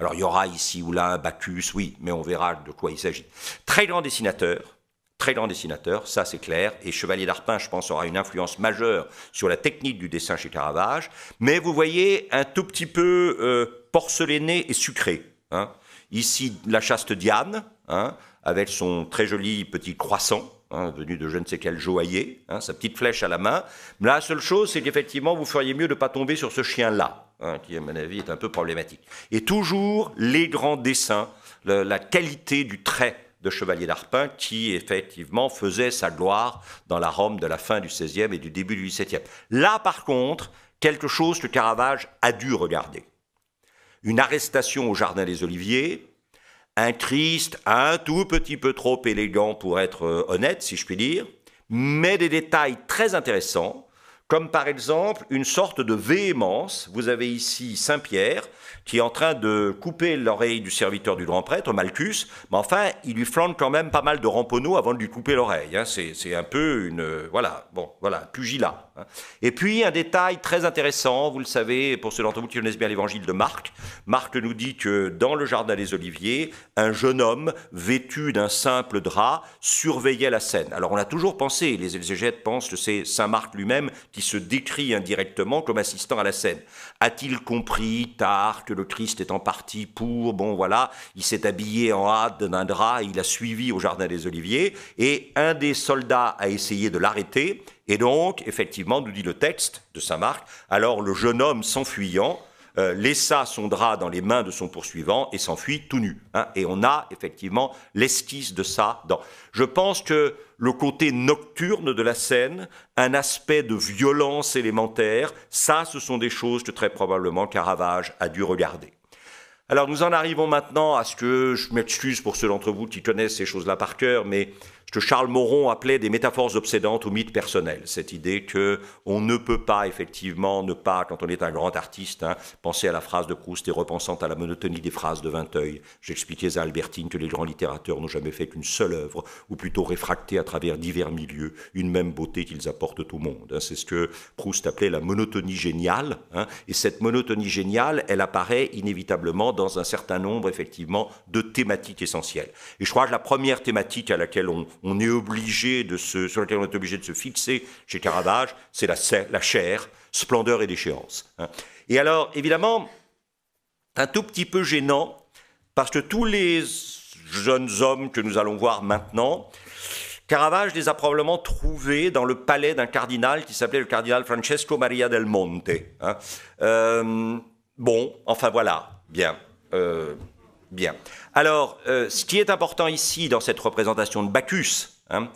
Alors il y aura ici ou là un Bacchus, oui, mais on verra de quoi il s'agit. Très grand dessinateur, ça c'est clair, et Chevalier d'Arpin, je pense, aura une influence majeure sur la technique du dessin chez Caravage, mais vous voyez un tout petit peu porcelané et sucré. Ici, la chaste Diane, avec son très joli petit croissant, venu de je ne sais quel joaillier, sa petite flèche à la main. La seule chose, c'est qu'effectivement, vous feriez mieux de ne pas tomber sur ce chien-là, qui, à mon avis, est un peu problématique. Et toujours les grands dessins, la qualité du trait de chevalier d'Arpin qui, effectivement, faisait sa gloire dans la Rome de la fin du XVIe et du début du XVIIe. Là, par contre, quelque chose que Caravage a dû regarder. Une arrestation au Jardin des Oliviers, un Christ un tout petit peu trop élégant pour être honnête, si je puis dire, mais des détails très intéressants, comme par exemple une sorte de véhémence. Vous avez ici Saint-Pierre qui est en train de couper l'oreille du serviteur du grand prêtre, Malchus, mais enfin, il lui flanque quand même pas mal de ramponneaux avant de lui couper l'oreille. Hein. C'est un peu une... Voilà, bon, voilà, pugilat. Hein. Et puis, un détail très intéressant, vous le savez, pour ceux d'entre vous qui connaissent bien l'évangile de Marc, Marc nous dit que dans le Jardin des Oliviers, un jeune homme vêtu d'un simple drap surveillait la scène. Alors, on a toujours pensé, les exégètes pensent que c'est Saint Marc lui-même qui se décrit indirectement comme assistant à la scène. A-t-il compris tard que le Christ est en partie pour, bon voilà, il s'est habillé en hâte d'un drap, il a suivi au Jardin des Oliviers, et un des soldats a essayé de l'arrêter, et donc, effectivement, nous dit le texte de saint Marc, alors le jeune homme s'enfuyant, laissa son drap dans les mains de son poursuivant et s'enfuit tout nu. Hein, et on a effectivement l'esquisse de ça dans... Je pense que le côté nocturne de la scène, un aspect de violence élémentaire, ça, ce sont des choses que très probablement Caravage a dû regarder. Alors nous en arrivons maintenant à ce que, je m'excuse pour ceux d'entre vous qui connaissent ces choses-là par cœur, mais ce que Charles Moron appelait des métaphores obsédantes ou mythes personnels. Cette idée qu'on ne peut pas effectivement ne pas, quand on est un grand artiste, hein, penser à la phrase de Proust et repensant à la monotonie des phrases de Vinteuil. J'expliquais à Albertine que les grands littérateurs n'ont jamais fait qu'une seule œuvre, ou plutôt réfracté à travers divers milieux, une même beauté qu'ils apportent au monde. Hein. C'est ce que Proust appelait la monotonie géniale. Hein, et cette monotonie géniale, elle apparaît inévitablement dans un certain nombre, effectivement, de thématiques essentielles. Et je crois que la première thématique à laquelle on est obligé sur laquelle on est obligé de se fixer chez Caravage, c'est la chair, splendeur et déchéance. Hein. Et alors, évidemment, c'est un tout petit peu gênant, parce que tous les jeunes hommes que nous allons voir maintenant, Caravage les a probablement trouvés dans le palais d'un cardinal qui s'appelait le cardinal Francesco Maria del Monte. Hein. Bon, enfin voilà, bien. Bien. Alors, ce qui est important ici dans cette représentation de Bacchus, hein,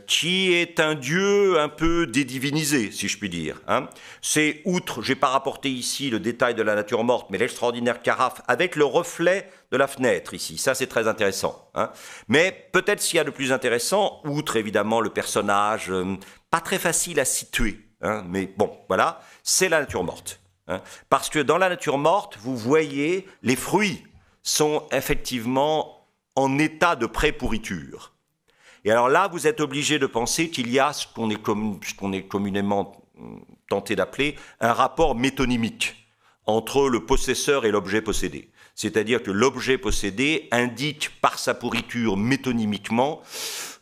qui est un dieu un peu dédivinisé, si je puis dire. Hein, c'est, outre, je n'ai pas rapporté ici le détail de la nature morte, mais l'extraordinaire carafe avec le reflet de la fenêtre ici. Ça, c'est très intéressant. Hein. Mais peut-être s'il y a de plus intéressant, outre évidemment le personnage, pas très facile à situer, hein, mais bon, voilà, c'est la nature morte. Hein, parce que dans la nature morte, vous voyez les fruits sont effectivement en état de pré-pourriture. Et alors là, vous êtes obligé de penser qu'il y a ce qu'on est communément tenté d'appeler un rapport métonymique entre le possesseur et l'objet possédé. C'est-à-dire que l'objet possédé indique par sa pourriture métonymiquement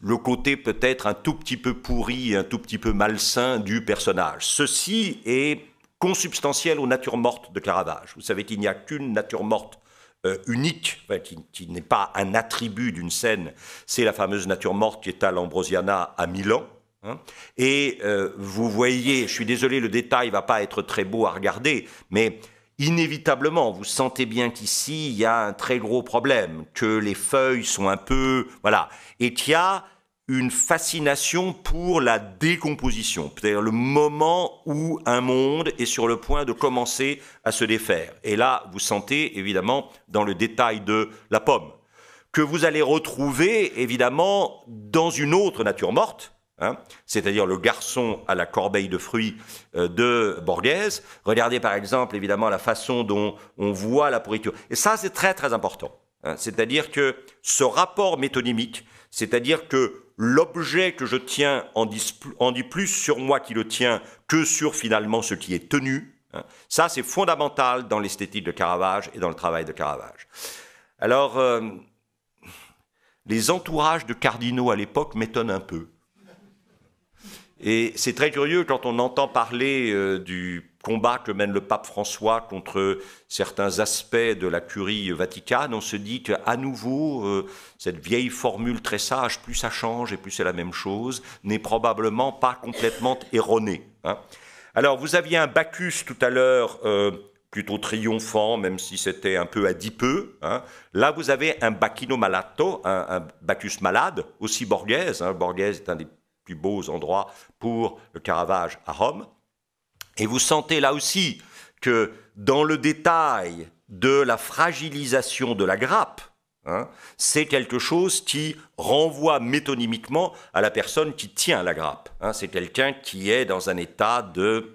le côté peut-être un tout petit peu pourri, un tout petit peu malsain du personnage. Ceci est consubstantiel aux natures mortes de Caravage. Vous savez qu'il n'y a qu'une nature morte unique, enfin, qui n'est pas un attribut d'une scène, c'est la fameuse nature morte qui est à l'Ambrosiana à Milan. Hein. Et vous voyez, je suis désolé, le détail ne va pas être très beau à regarder, mais inévitablement, vous sentez bien qu'ici, il y a un très gros problème, que les feuilles sont un peu... Voilà. Et qu'il y a une fascination pour la décomposition, c'est-à-dire le moment où un monde est sur le point de commencer à se défaire. Et là, vous sentez évidemment dans le détail de la pomme, que vous allez retrouver évidemment dans une autre nature morte, hein, c'est-à-dire le garçon à la corbeille de fruits de Borghese. Regardez par exemple évidemment la façon dont on voit la pourriture. Et ça, c'est très très important. Hein, c'est-à-dire que ce rapport métonymique, c'est-à-dire que l'objet que je tiens en dit plus sur moi qui le tient que sur finalement ce qui est tenu. Hein. Ça, c'est fondamental dans l'esthétique de Caravage et dans le travail de Caravage. Alors, les entourages de cardinaux à l'époque m'étonnent un peu. Et c'est très curieux quand on entend parler du combat que mène le pape François contre certains aspects de la curie vaticane, on se dit qu'à nouveau, cette vieille formule très sage, plus ça change et plus c'est la même chose, n'est probablement pas complètement erronée. Hein. Alors, vous aviez un Bacchus tout à l'heure plutôt triomphant, même si c'était un peu adipeux. Hein. Là, vous avez un Bacchino malato, un Bacchus malade, aussi Borghese. Hein. Borghese est un des plus beaux endroits pour le Caravage à Rome. Et vous sentez là aussi que dans le détail de la fragilisation de la grappe, hein, c'est quelque chose qui renvoie métonymiquement à la personne qui tient la grappe. Hein. C'est quelqu'un qui est dans un état de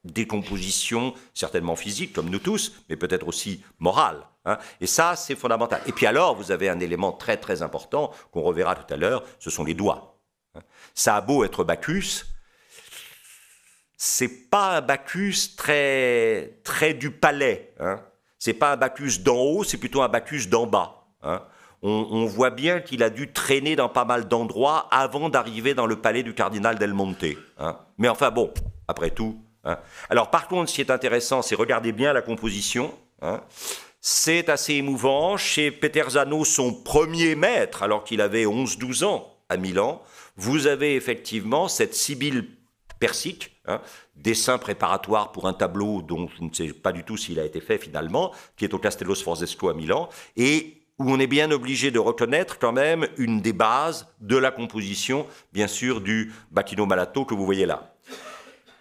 décomposition, certainement physique, comme nous tous, mais peut-être aussi morale. Hein. Et ça, c'est fondamental. Et puis alors, vous avez un élément très très important qu'on reverra tout à l'heure, ce sont les doigts. Hein. Ça a beau être Bacchus, c'est pas un Bacchus très, très du palais. Hein. C'est pas un Bacchus d'en haut, c'est plutôt un Bacchus d'en bas. Hein. On voit bien qu'il a dû traîner dans pas mal d'endroits avant d'arriver dans le palais du cardinal Del Monte. Hein. Mais enfin bon, après tout. Hein. Alors par contre, ce qui est intéressant, c'est regarder bien la composition. Hein. C'est assez émouvant. Chez Peterzano, son premier maître, alors qu'il avait 11-12 ans à Milan, vous avez effectivement cette Sibylle persique, hein, dessin préparatoire pour un tableau dont je ne sais pas du tout s'il a été fait finalement, qui est au Castello Sforzesco à Milan, et où on est bien obligé de reconnaître quand même une des bases de la composition, bien sûr, du Bacchino malato que vous voyez là.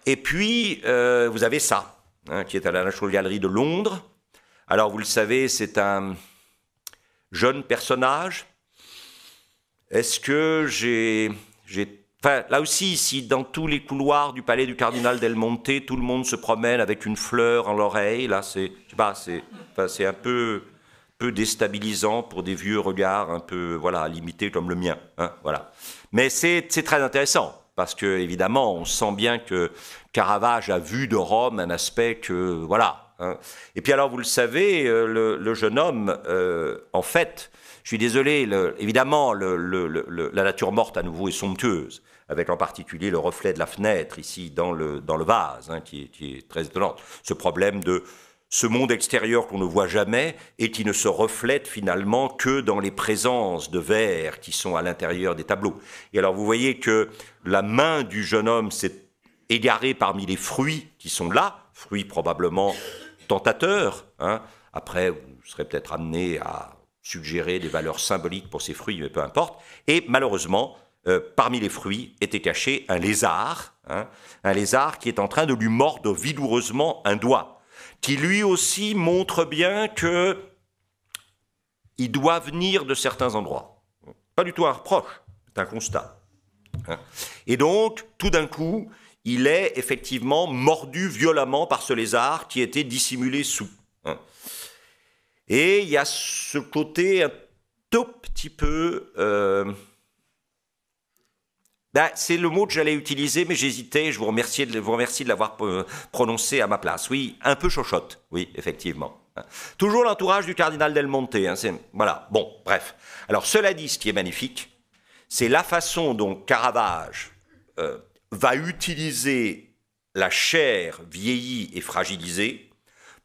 Et puis, vous avez ça, hein, qui est à la National Gallery de Londres. Alors, vous le savez, c'est un jeune personnage. Est-ce que j'ai... Enfin, là aussi, si dans tous les couloirs du palais du cardinal Del Monte, tout le monde se promène avec une fleur en l'oreille, là, c'est un peu déstabilisant pour des vieux regards un peu, voilà, limités comme le mien. Hein, voilà. Mais c'est très intéressant, parce que, évidemment, on sent bien que Caravage a vu de Rome un aspect que, voilà. Hein. Et puis alors, vous le savez, le jeune homme, en fait, je suis désolé, évidemment, la nature morte à nouveau est somptueuse, avec en particulier le reflet de la fenêtre ici dans le vase, hein, qui est très étonnant. Ce problème de ce monde extérieur qu'on ne voit jamais et qui ne se reflète finalement que dans les présences de verre qui sont à l'intérieur des tableaux. Et alors vous voyez que la main du jeune homme s'est égarée parmi les fruits qui sont là, fruits probablement tentateurs. Hein. Après, vous serez peut-être amené à suggérer des valeurs symboliques pour ces fruits, mais peu importe. Et malheureusement, parmi les fruits était caché un lézard, hein, un lézard qui est en train de lui mordre vigoureusement un doigt, qui lui aussi montre bien que il doit venir de certains endroits. Pas du tout un reproche, c'est un constat. Hein. Et donc, tout d'un coup, il est effectivement mordu violemment par ce lézard qui était dissimulé sous. Hein. Et il y a ce côté un tout petit peu... c'est le mot que j'allais utiliser, mais j'hésitais. Je vous remercie de l'avoir prononcé à ma place. Oui, un peu chochotte, oui, effectivement. Toujours l'entourage du cardinal Del Monte. Hein, voilà, bon, bref. Alors, cela dit, ce qui est magnifique, c'est la façon dont Caravage va utiliser la chair vieillie et fragilisée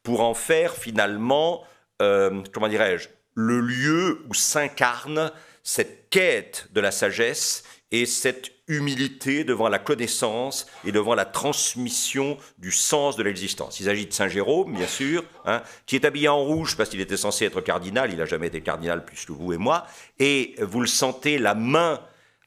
pour en faire finalement... comment dirais-je, le lieu où s'incarne cette quête de la sagesse et cette humilité devant la connaissance et devant la transmission du sens de l'existence. Il s'agit de Saint Jérôme, bien sûr, hein, qui est habillé en rouge parce qu'il était censé être cardinal, il n'a jamais été cardinal plus que vous et moi, et vous le sentez, la main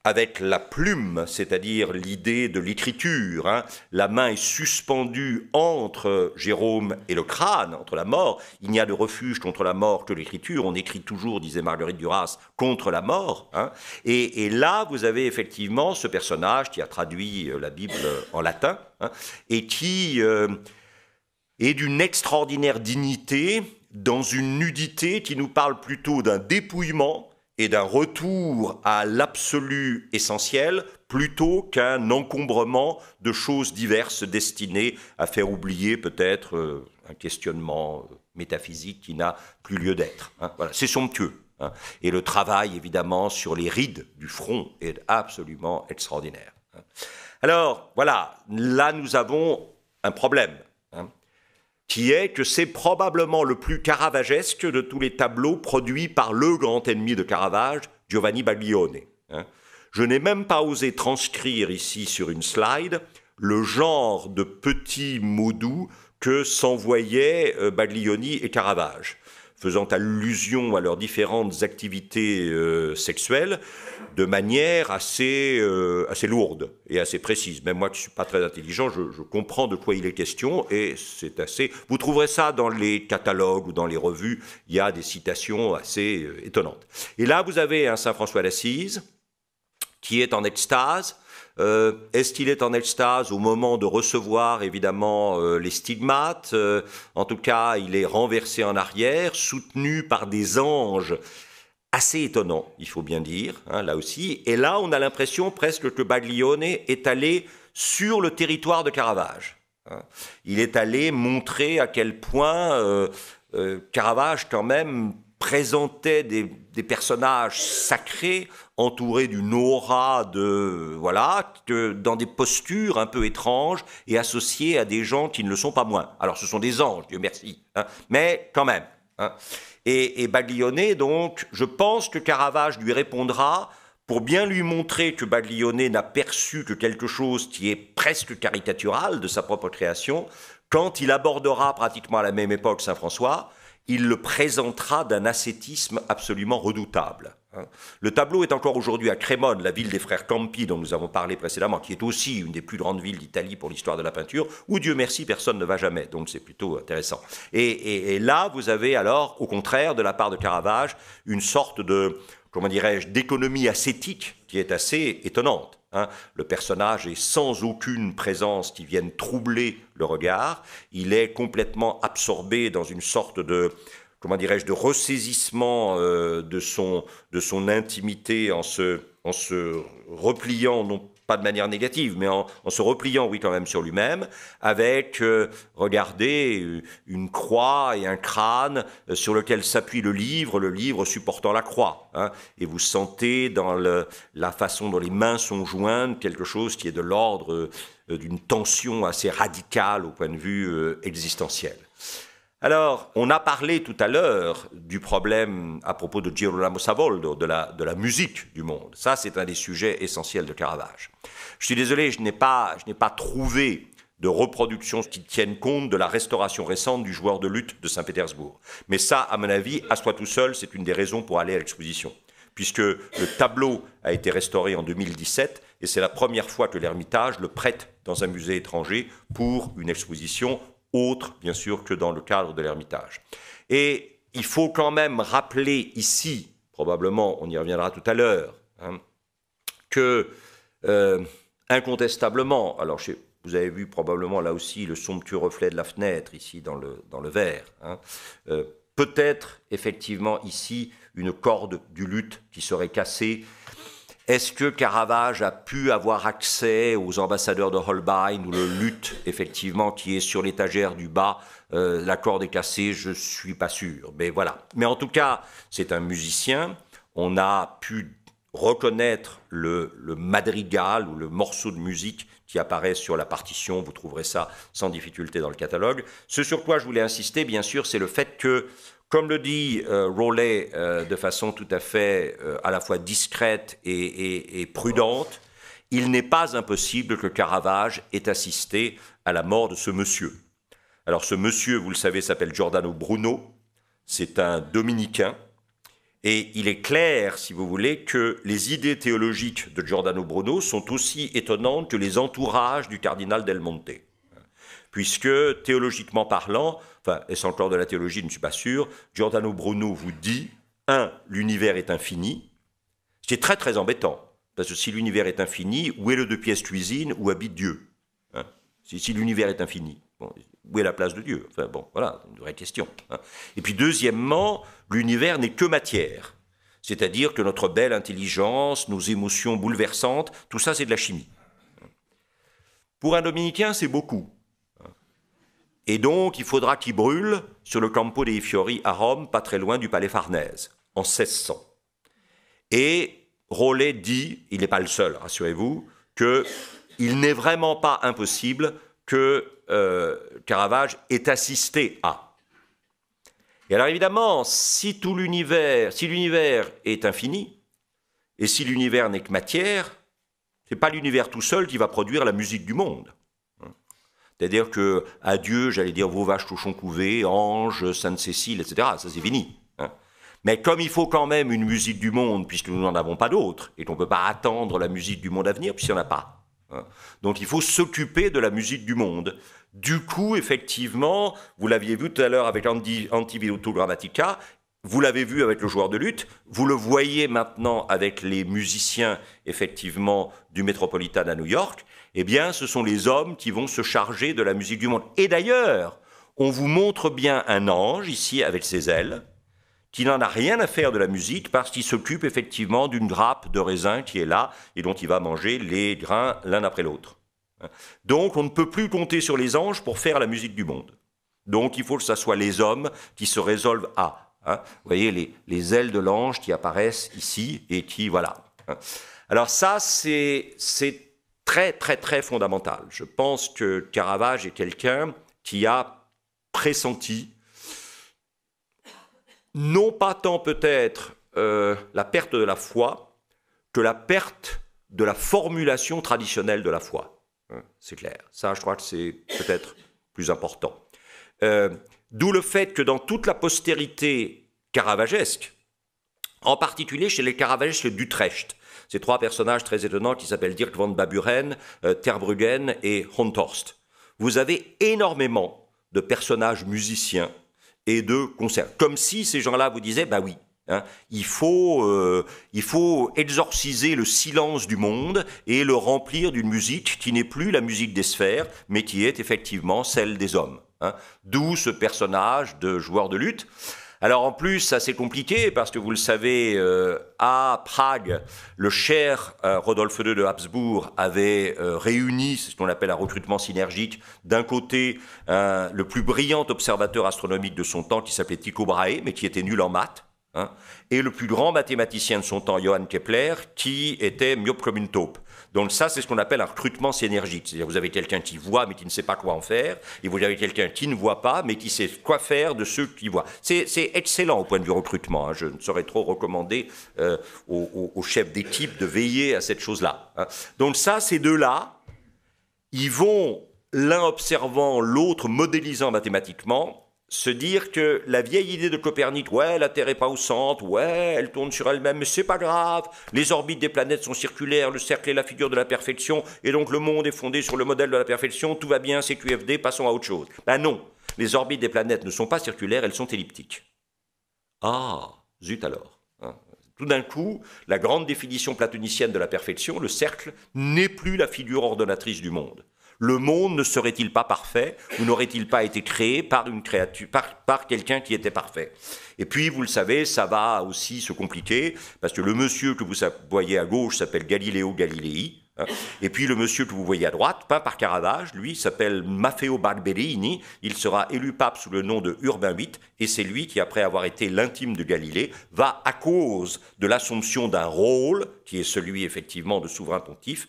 avec la plume, c'est-à-dire l'idée de l'écriture. Hein. La main est suspendue entre Jérôme et le crâne, entre la mort. Il n'y a de refuge contre la mort que l'écriture. On écrit toujours, disait Marguerite Duras, contre la mort. Hein. Et là, vous avez effectivement ce personnage qui a traduit la Bible en latin, hein, et qui est d'une extraordinaire dignité, dans une nudité qui nous parle plutôt d'un dépouillement et d'un retour à l'absolu essentiel plutôt qu'un encombrement de choses diverses destinées à faire oublier peut-être un questionnement métaphysique qui n'a plus lieu d'être. Hein. Voilà, c'est somptueux. Hein. Et le travail, évidemment, sur les rides du front est absolument extraordinaire. Hein. Alors, voilà, là nous avons un problème. Hein, qui est que c'est probablement le plus caravagesque de tous les tableaux produits par le grand ennemi de Caravage, Giovanni Baglione. Hein. Je n'ai même pas osé transcrire ici sur une slide le genre de petits mots doux que s'envoyaient Baglioni et Caravage, faisant allusion à leurs différentes activités sexuelles de manière assez lourde et assez précise. Même moi qui ne suis pas très intelligent, je comprends de quoi il est question et c'est assez... Vous trouverez ça dans les catalogues ou dans les revues, il y a des citations assez étonnantes. Et là, vous avez un Saint François d'Assise qui est en extase. Est-ce qu'il est en extase au moment de recevoir évidemment les stigmates? En tout cas, il est renversé en arrière, soutenu par des anges assez étonnants, il faut bien dire, hein, là aussi. Et là, on a l'impression presque que Baglione est allé sur le territoire de Caravage. Hein. Il est allé montrer à quel point Caravage, quand même, présentait des personnages sacrés entourés d'une aura voilà, dans des postures un peu étranges et associés à des gens qui ne le sont pas moins. Alors ce sont des anges, Dieu merci, hein, mais quand même. Hein. Et Baglione, donc, je pense que Caravage lui répondra pour bien lui montrer que Baglione n'a perçu que quelque chose qui est presque caricatural de sa propre création, quand il abordera pratiquement à la même époque Saint François, il le présentera d'un ascétisme absolument redoutable. Le tableau est encore aujourd'hui à Crémone, la ville des frères Campi dont nous avons parlé précédemment, qui est aussi une des plus grandes villes d'Italie pour l'histoire de la peinture, où Dieu merci, personne ne va jamais, donc c'est plutôt intéressant. Et là, vous avez alors, au contraire, de la part de Caravage, une sorte de, comment dirais-je, d'économie ascétique qui est assez étonnante. Hein. Le personnage est sans aucune présence qui vienne troubler le regard. Il est complètement absorbé dans une sorte de, comment dirais-je, de ressaisissement de son intimité en se repliant, non pas de manière négative, mais en se repliant, oui, quand même, sur lui-même, avec, regardez, une croix et un crâne sur lequel s'appuie le livre supportant la croix. Hein, et vous sentez dans la façon dont les mains sont jointes quelque chose qui est de l'ordre d'une tension assez radicale au point de vue existentiel. Alors, on a parlé tout à l'heure du problème à propos de Girolamo Savoldo, de la musique du monde. Ça, c'est un des sujets essentiels de Caravage. Je suis désolé, je n'ai pas trouvé de reproductions qui tiennent compte de la restauration récente du joueur de luth de Saint-Pétersbourg. Mais ça, à mon avis, à soi tout seul, c'est une des raisons pour aller à l'exposition. Puisque le tableau a été restauré en 2017 et c'est la première fois que l'Ermitage le prête dans un musée étranger pour une exposition autre, bien sûr, que dans le cadre de l'Ermitage. Et il faut quand même rappeler ici, probablement, on y reviendra tout à l'heure, hein, que, incontestablement, alors vous avez vu probablement là aussi le somptueux reflet de la fenêtre, ici dans le verre, hein, peut-être effectivement ici une corde du luth qui serait cassée. Est-ce que Caravage a pu avoir accès aux ambassadeurs de Holbein ou le luth, effectivement, qui est sur l'étagère du bas, la corde est cassée, je ne suis pas sûr. Mais voilà. Mais en tout cas, c'est un musicien. On a pu reconnaître le madrigal ou le morceau de musique qui apparaît sur la partition. Vous trouverez ça sans difficulté dans le catalogue. Ce sur quoi je voulais insister, bien sûr, c'est le fait que, comme le dit Rowley de façon tout à fait à la fois discrète et prudente, il n'est pas impossible que Caravage ait assisté à la mort de ce monsieur. Alors ce monsieur, vous le savez, s'appelle Giordano Bruno, c'est un dominicain, et il est clair, si vous voulez, que les idées théologiques de Giordano Bruno sont aussi étonnantes que les entourages du cardinal Del Monte. Puisque, théologiquement parlant, enfin, est-ce encore de la théologie, je ne suis pas sûr, Giordano Bruno vous dit, l'univers est infini, ce qui est très très embêtant, parce que si l'univers est infini, où est le deux pièces cuisine, où habite Dieu, hein? Si l'univers est infini, bon, où est la place de Dieu? Enfin bon, voilà, une vraie question. Hein. Et puis deuxièmement, l'univers n'est que matière, c'est-à-dire que notre belle intelligence, nos émotions bouleversantes, tout ça c'est de la chimie. Pour un dominicain, c'est beaucoup. Et donc, il faudra qu'il brûle sur le Campo dei Fiori à Rome, pas très loin du Palais Farnèse, en 1600. Et Rowley dit, il n'est pas le seul, rassurez-vous, qu'il n'est vraiment pas impossible que Caravage ait assisté à. Et alors évidemment, si l'univers est infini, et si l'univers n'est que matière, ce n'est pas l'univers tout seul qui va produire la musique du monde. C'est-à-dire que adieu, j'allais dire vos vaches touchons couvées, Ange, Sainte-Cécile, etc. Ça c'est fini. Hein. Mais comme il faut quand même une musique du monde, puisque nous n'en avons pas d'autre, et qu'on ne peut pas attendre la musique du monde à venir, puisqu'il n'y en a pas. Hein. Donc il faut s'occuper de la musique du monde. Du coup, effectivement, vous l'aviez vu tout à l'heure avec Antivirtual Grammatica, vous l'avez vu avec le joueur de luth, vous le voyez maintenant avec les musiciens, effectivement, du Metropolitan à New York, eh bien, ce sont les hommes qui vont se charger de la musique du monde. Et d'ailleurs, on vous montre bien un ange, ici, avec ses ailes, qui n'en a rien à faire de la musique parce qu'il s'occupe effectivement d'une grappe de raisin qui est là et dont il va manger les grains l'un après l'autre. Donc, on ne peut plus compter sur les anges pour faire la musique du monde. Donc, il faut que ce soit les hommes qui se résolvent à... Hein, vous voyez les ailes de l'ange qui apparaissent ici et qui, voilà. Hein. Alors ça, c'est très, très, très fondamental. Je pense que Caravage est quelqu'un qui a pressenti, non pas tant peut-être la perte de la foi, que la perte de la formulation traditionnelle de la foi. Hein, c'est clair. Ça, je crois que c'est peut-être plus important. D'où le fait que dans toute la postérité caravagesque, en particulier chez les caravagesques d'Utrecht, ces trois personnages très étonnants qui s'appellent Dirk van Baburen, Terbruggen et Honthorst, vous avez énormément de personnages musiciens et de concerts. Comme si ces gens-là vous disaient, bah oui, hein, il faut exorciser le silence du monde et le remplir d'une musique qui n'est plus la musique des sphères, mais qui est effectivement celle des hommes. Hein. D'où ce personnage de joueur de luth. Alors en plus, ça c'est compliqué parce que vous le savez, à Prague, le cher Rodolphe II de Habsbourg avait réuni ce qu'on appelle un recrutement synergique. D'un côté, le plus brillant observateur astronomique de son temps qui s'appelait Tycho Brahe, mais qui était nul en maths. Hein, et le plus grand mathématicien de son temps, Johann Kepler, qui était myope comme une taupe. Donc ça, c'est ce qu'on appelle un recrutement synergique. C'est-à-dire vous avez quelqu'un qui voit mais qui ne sait pas quoi en faire, et vous avez quelqu'un qui ne voit pas mais qui sait quoi faire de ceux qui voient. C'est excellent au point de vue recrutement. Hein. Je ne saurais trop recommander aux chefs d'équipe de veiller à cette chose-là. Hein. Donc ça, ces deux-là, ils vont, l'un observant, l'autre modélisant mathématiquement, se dire que la vieille idée de Copernic, ouais, la Terre n'est pas au centre, ouais, elle tourne sur elle-même, mais c'est pas grave, les orbites des planètes sont circulaires, le cercle est la figure de la perfection, et donc le monde est fondé sur le modèle de la perfection, tout va bien, c'est QFD, passons à autre chose. Ben non, les orbites des planètes ne sont pas circulaires, elles sont elliptiques. Ah, zut alors. Hein. Tout d'un coup, la grande définition platonicienne de la perfection, le cercle, n'est plus la figure ordonnatrice du monde. Le monde ne serait-il pas parfait ou n'aurait-il pas été créé par une créature, par quelqu'un qui était parfait? Et puis, vous le savez, ça va aussi se compliquer, parce que le monsieur que vous voyez à gauche s'appelle Galileo Galilei, hein, et puis le monsieur que vous voyez à droite, peint par Caravage, lui, s'appelle Maffeo Barberini, il sera élu pape sous le nom de Urbain VIII, et c'est lui qui, après avoir été l'intime de Galilée, va, à cause de l'assomption d'un rôle, qui est celui, effectivement, de souverain pontife,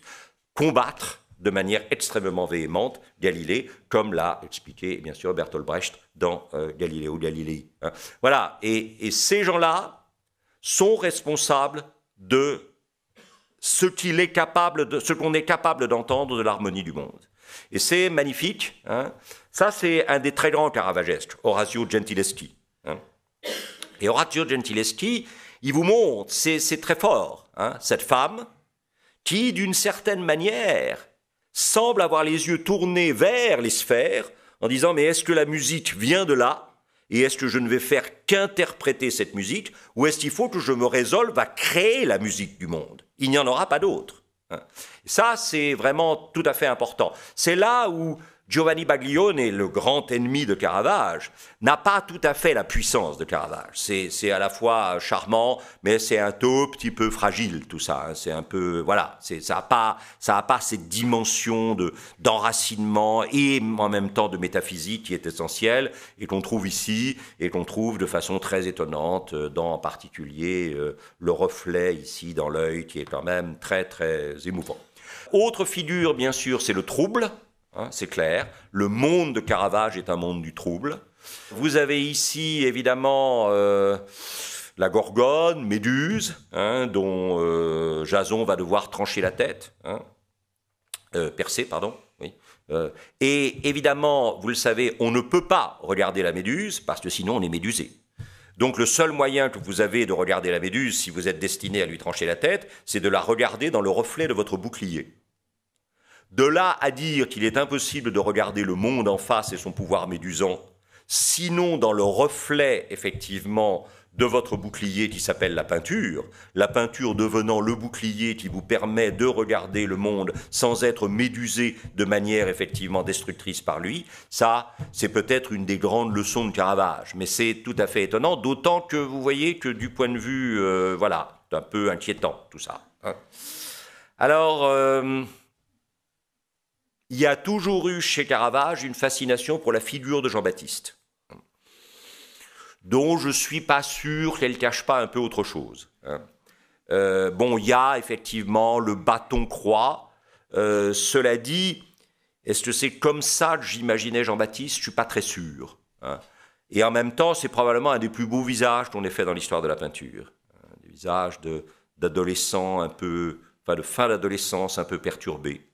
combattre de manière extrêmement véhémente Galilée, comme l'a expliqué bien sûr Bertolt Brecht dans Galileo Galilei. Hein. Voilà, et ces gens-là sont responsables de ce qu'on est capable d'entendre de l'harmonie du monde. Et c'est magnifique. Hein. Ça, c'est un des très grands caravagesques, Orazio Gentileschi. Hein. Et Orazio Gentileschi, il vous montre, c'est très fort, hein, cette femme qui, d'une certaine manière, semble avoir les yeux tournés vers les sphères en disant « mais est-ce que la musique vient de là et est-ce que je ne vais faire qu'interpréter cette musique ou est-ce qu'il faut que je me résolve à créer la musique du monde ?» Il n'y en aura pas d'autre. Hein. Ça, c'est vraiment tout à fait important. C'est là où Giovanni Baglione, le grand ennemi de Caravage, n'a pas tout à fait la puissance de Caravage. C'est à la fois charmant, mais c'est un tout petit peu fragile tout ça. Hein. C'est un peu, voilà, ça a pas cette dimension d'enracinement et en même temps de métaphysique qui est essentielle et qu'on trouve ici et qu'on trouve de façon très étonnante dans en particulier le reflet ici dans l'œil qui est quand même très très émouvant. Autre figure, bien sûr, c'est le trouble. Hein, c'est clair, le monde de Caravage est un monde du trouble. Vous avez ici évidemment la Gorgone, Méduse, hein, dont Jason va devoir trancher la tête, hein, percer, pardon. Oui. Et évidemment, vous le savez, on ne peut pas regarder la méduse parce que sinon on est médusé. Donc le seul moyen que vous avez de regarder la méduse, si vous êtes destiné à lui trancher la tête, c'est de la regarder dans le reflet de votre bouclier. De là à dire qu'il est impossible de regarder le monde en face et son pouvoir médusant, sinon dans le reflet, effectivement, de votre bouclier qui s'appelle la peinture devenant le bouclier qui vous permet de regarder le monde sans être médusé de manière effectivement destructrice par lui, ça, c'est peut-être une des grandes leçons de Caravage. Mais c'est tout à fait étonnant, d'autant que vous voyez que du point de vue, voilà, c'est un peu inquiétant tout ça. Hein. Alors, il y a toujours eu chez Caravage une fascination pour la figure de Jean-Baptiste, dont je ne suis pas sûr qu'elle ne cache pas un peu autre chose. Hein. Bon, il y a effectivement le bâton-croix. Cela dit, est-ce que c'est comme ça que j'imaginais Jean-Baptiste? Je ne suis pas très sûr. Hein. Et en même temps, c'est probablement un des plus beaux visages qu'on ait fait dans l'histoire de la peinture. Des visages d'adolescents un peu, enfin de fin d'adolescence un peu perturbés.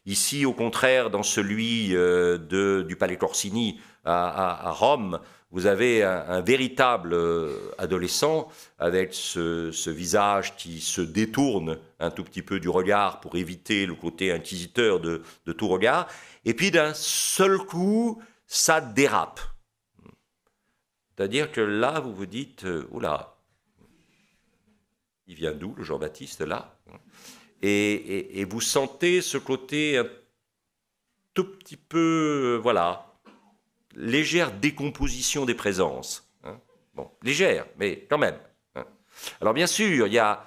Ici, au contraire, dans celui du Palais Corsini à Rome, vous avez un véritable adolescent avec ce visage qui se détourne un tout petit peu du regard pour éviter le côté inquisiteur de tout regard. Et puis d'un seul coup, ça dérape. C'est-à-dire que là, vous vous dites, oula, il vient d'où le Jean-Baptiste là? Et vous sentez ce côté un tout petit peu, voilà, légère décomposition des présences. Hein. Bon, légère, mais quand même. Hein. Alors bien sûr, il y a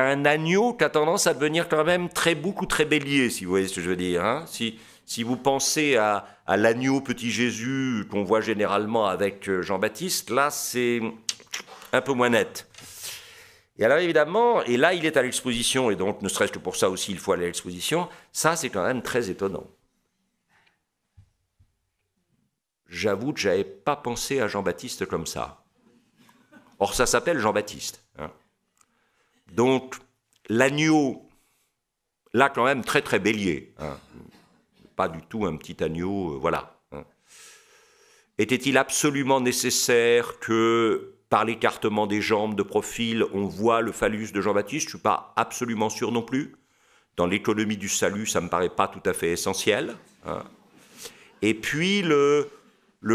un agneau qui a tendance à devenir quand même beaucoup très bélier, si vous voyez ce que je veux dire. Hein. Si vous pensez à l'agneau petit Jésus qu'on voit généralement avec Jean-Baptiste, là c'est un peu moins net. Et alors évidemment, et là il est à l'exposition, et donc ne serait-ce que pour ça aussi il faut aller à l'exposition, ça c'est quand même très étonnant. J'avoue que je n'avais pas pensé à Jean-Baptiste comme ça. Or ça s'appelle Jean-Baptiste. Hein. Donc l'agneau, là quand même très très bélier, hein. Pas du tout un petit agneau, voilà. Hein. Était-il absolument nécessaire que par l'écartement des jambes de profil, on voit le phallus de Jean-Baptiste? Je ne suis pas absolument sûr non plus. Dans l'économie du salut, ça ne me paraît pas tout à fait essentiel. Hein. Et puis, le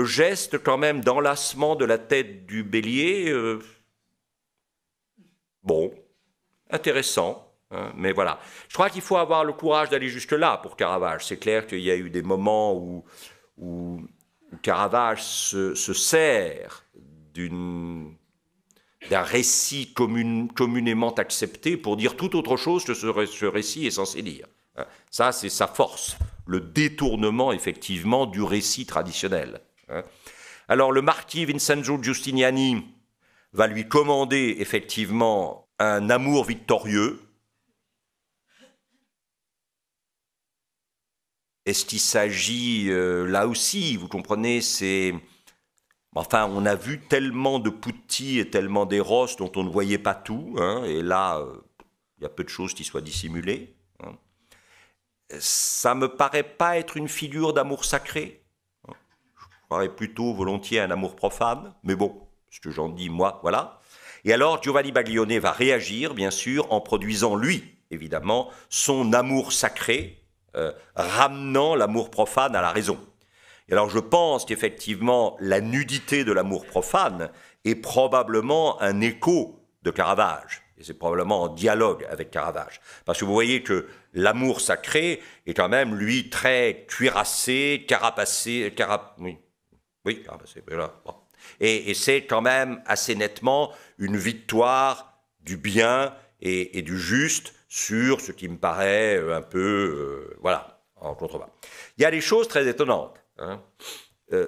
geste quand même d'enlacement de la tête du bélier, bon, intéressant. Hein, mais voilà. Je crois qu'il faut avoir le courage d'aller jusque-là pour Caravage. C'est clair qu'il y a eu des moments où Caravage se sert d'un récit communément accepté pour dire tout autre chose que ce récit est censé dire. Ça, c'est sa force, le détournement, effectivement, du récit traditionnel. Alors, le marquis Vincenzo Giustiniani va lui commander, effectivement, un amour victorieux. Est-ce qu'il s'agit, là aussi, vous comprenez, c'est... Enfin, on a vu tellement de Putti et tellement d'Eros dont on ne voyait pas tout, hein, et là, il y a peu de choses qui soient dissimulées. Hein. Ça ne me paraît pas être une figure d'amour sacré. Hein. Je croirais plutôt volontiers un amour profane, mais bon, ce que j'en dis, moi, voilà. Et alors, Giovanni Baglione va réagir, bien sûr, en produisant, lui, évidemment, son amour sacré, ramenant l'amour profane à la raison. Et alors je pense qu'effectivement la nudité de l'amour profane est probablement un écho de Caravage. Et c'est probablement en dialogue avec Caravage. Parce que vous voyez que l'amour sacré est quand même, lui, très cuirassé, carapacé, oui, carapacé, voilà. Bon. Et c'est quand même assez nettement une victoire du bien et du juste sur ce qui me paraît un peu, voilà, en contrebas. Il y a des choses très étonnantes. Hein.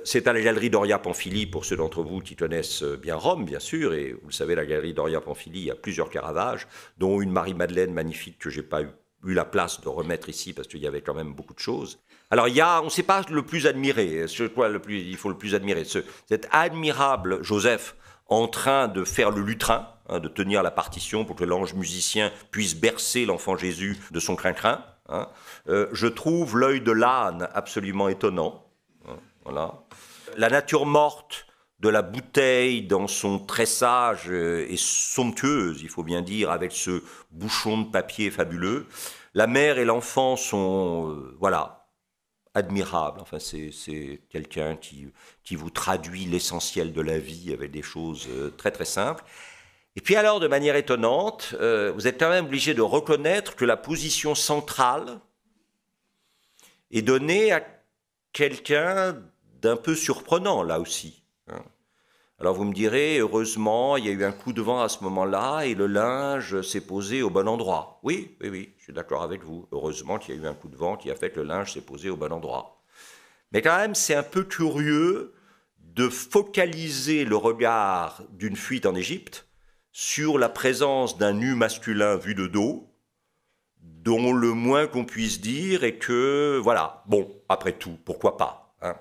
C'est à la galerie Doria Pamphili, pour ceux d'entre vous qui connaissent bien Rome, bien sûr, et vous le savez, la galerie Doria Pamphili, il y a plusieurs Caravages, dont une Marie-Madeleine magnifique que je n'ai pas eu la place de remettre ici, parce qu'il y avait quand même beaucoup de choses. Alors, il y a, on ne sait pas le plus admiré, il faut le plus admirer, cet admirable Joseph en train de faire le lutrin, hein, de tenir la partition pour que l'ange musicien puisse bercer l'enfant Jésus de son crin-crin. Hein. Je trouve l'œil de l'âne absolument étonnant. Hein, voilà. La nature morte de la bouteille dans son tressage est somptueuse, il faut bien dire, avec ce bouchon de papier fabuleux. La mère et l'enfant sont, voilà, admirables. Enfin, c'est quelqu'un qui vous traduit l'essentiel de la vie avec des choses très très simples. Et puis alors, de manière étonnante, vous êtes quand même obligé de reconnaître que la position centrale est donnée à quelqu'un d'un peu surprenant, là aussi. Alors vous me direz, heureusement, il y a eu un coup de vent à ce moment-là et le linge s'est posé au bon endroit. Oui, oui, oui, je suis d'accord avec vous. Heureusement qu'il y a eu un coup de vent qui a fait que le linge s'est posé au bon endroit. Mais quand même, c'est un peu curieux de focaliser le regard d'une fuite en Égypte sur la présence d'un nu masculin vu de dos, dont le moins qu'on puisse dire est que, voilà, bon, après tout, pourquoi pas, hein.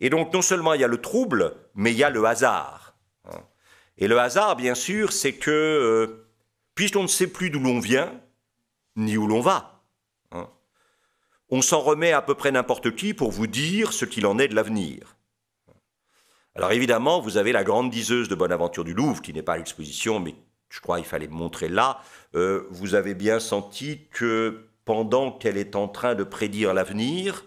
Et donc, non seulement il y a le trouble, mais il y a le hasard. Et le hasard, bien sûr, c'est que, puisqu'on ne sait plus d'où l'on vient, ni où l'on va, hein, on s'en remet à peu près n'importe qui pour vous dire ce qu'il en est de l'avenir. Alors évidemment, vous avez la grande diseuse de Bonaventure du Louvre, qui n'est pas à l'exposition, mais je crois qu'il fallait montrer là. Vous avez bien senti que pendant qu'elle est en train de prédire l'avenir,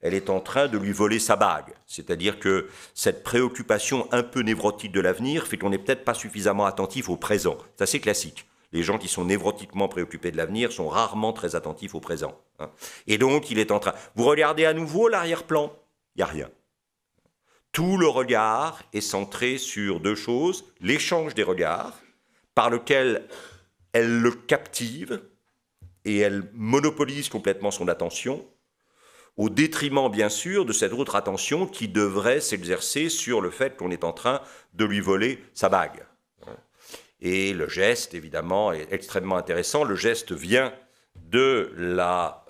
elle est en train de lui voler sa bague. C'est-à-dire que cette préoccupation un peu névrotique de l'avenir fait qu'on n'est peut-être pas suffisamment attentif au présent. C'est assez classique. Les gens qui sont névrotiquement préoccupés de l'avenir sont rarement très attentifs au présent. Hein. Et donc, il est en train... Vous regardez à nouveau l'arrière-plan, il n'y a rien. Tout le regard est centré sur deux choses. L'échange des regards, par lequel elle le captive et elle monopolise complètement son attention, au détriment, bien sûr, de cette autre attention qui devrait s'exercer sur le fait qu'on est en train de lui voler sa bague. Et le geste, évidemment, est extrêmement intéressant. Le geste vient de la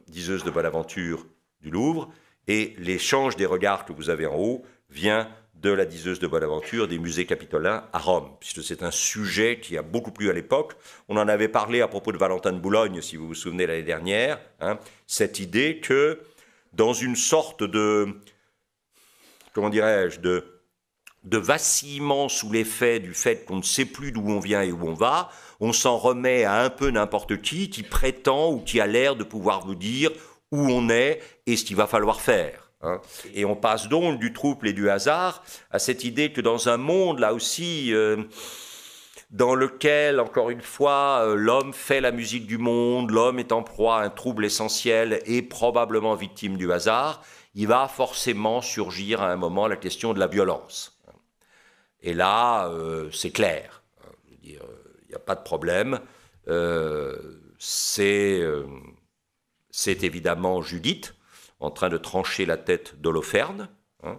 diseuse de Bonaventure du Louvre, et l'échange des regards que vous avez en haut vient de la diseuse de Bonaventure des musées capitolins à Rome, puisque c'est un sujet qui a beaucoup plu à l'époque. On en avait parlé à propos de Valentin de Boulogne, si vous vous souvenez, l'année dernière, hein, cette idée que dans une sorte de, comment dirais-je, de vacillement sous l'effet du fait qu'on ne sait plus d'où on vient et où on va, on s'en remet à un peu n'importe qui prétend ou qui a l'air de pouvoir vous dire où on est et ce qu'il va falloir faire. Hein. Et on passe donc du trouble et du hasard à cette idée que dans un monde, là aussi, dans lequel, encore une fois, l'homme fait la musique du monde, l'homme est en proie à un trouble essentiel et probablement victime du hasard, il va forcément surgir à un moment la question de la violence. Et là, c'est clair. Je veux dire, il n'y a pas de problème. C'est évidemment Judith, en train de trancher la tête d'Holoferne, hein,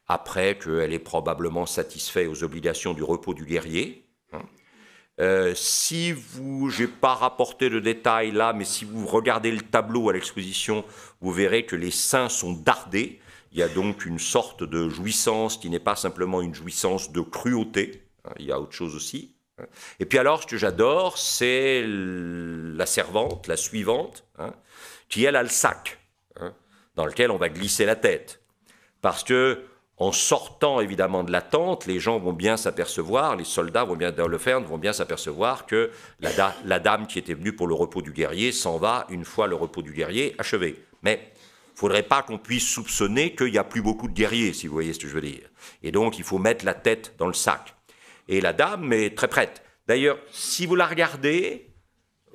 après qu'elle ait probablement satisfait aux obligations du repos du guerrier. Hein. Si vous, j'ai pas rapporté de détails là, mais si vous regardez le tableau à l'exposition, vous verrez que les seins sont dardés. Il y a donc une sorte de jouissance qui n'est pas simplement une jouissance de cruauté. Hein, il y a autre chose aussi. Hein. Et puis alors, ce que j'adore, c'est la servante, la suivante, hein, qui elle a le sac, hein, dans lequel on va glisser la tête. Parce que, en sortant évidemment de la tente, les gens vont bien s'apercevoir, les soldats vont bien, d'Holoferne vont bien s'apercevoir que la dame qui était venue pour le repos du guerrier s'en va une fois le repos du guerrier achevé. Mais il ne faudrait pas qu'on puisse soupçonner qu'il n'y a plus beaucoup de guerriers, si vous voyez ce que je veux dire. Et donc, il faut mettre la tête dans le sac. Et la dame est très prête. D'ailleurs, si vous la regardez,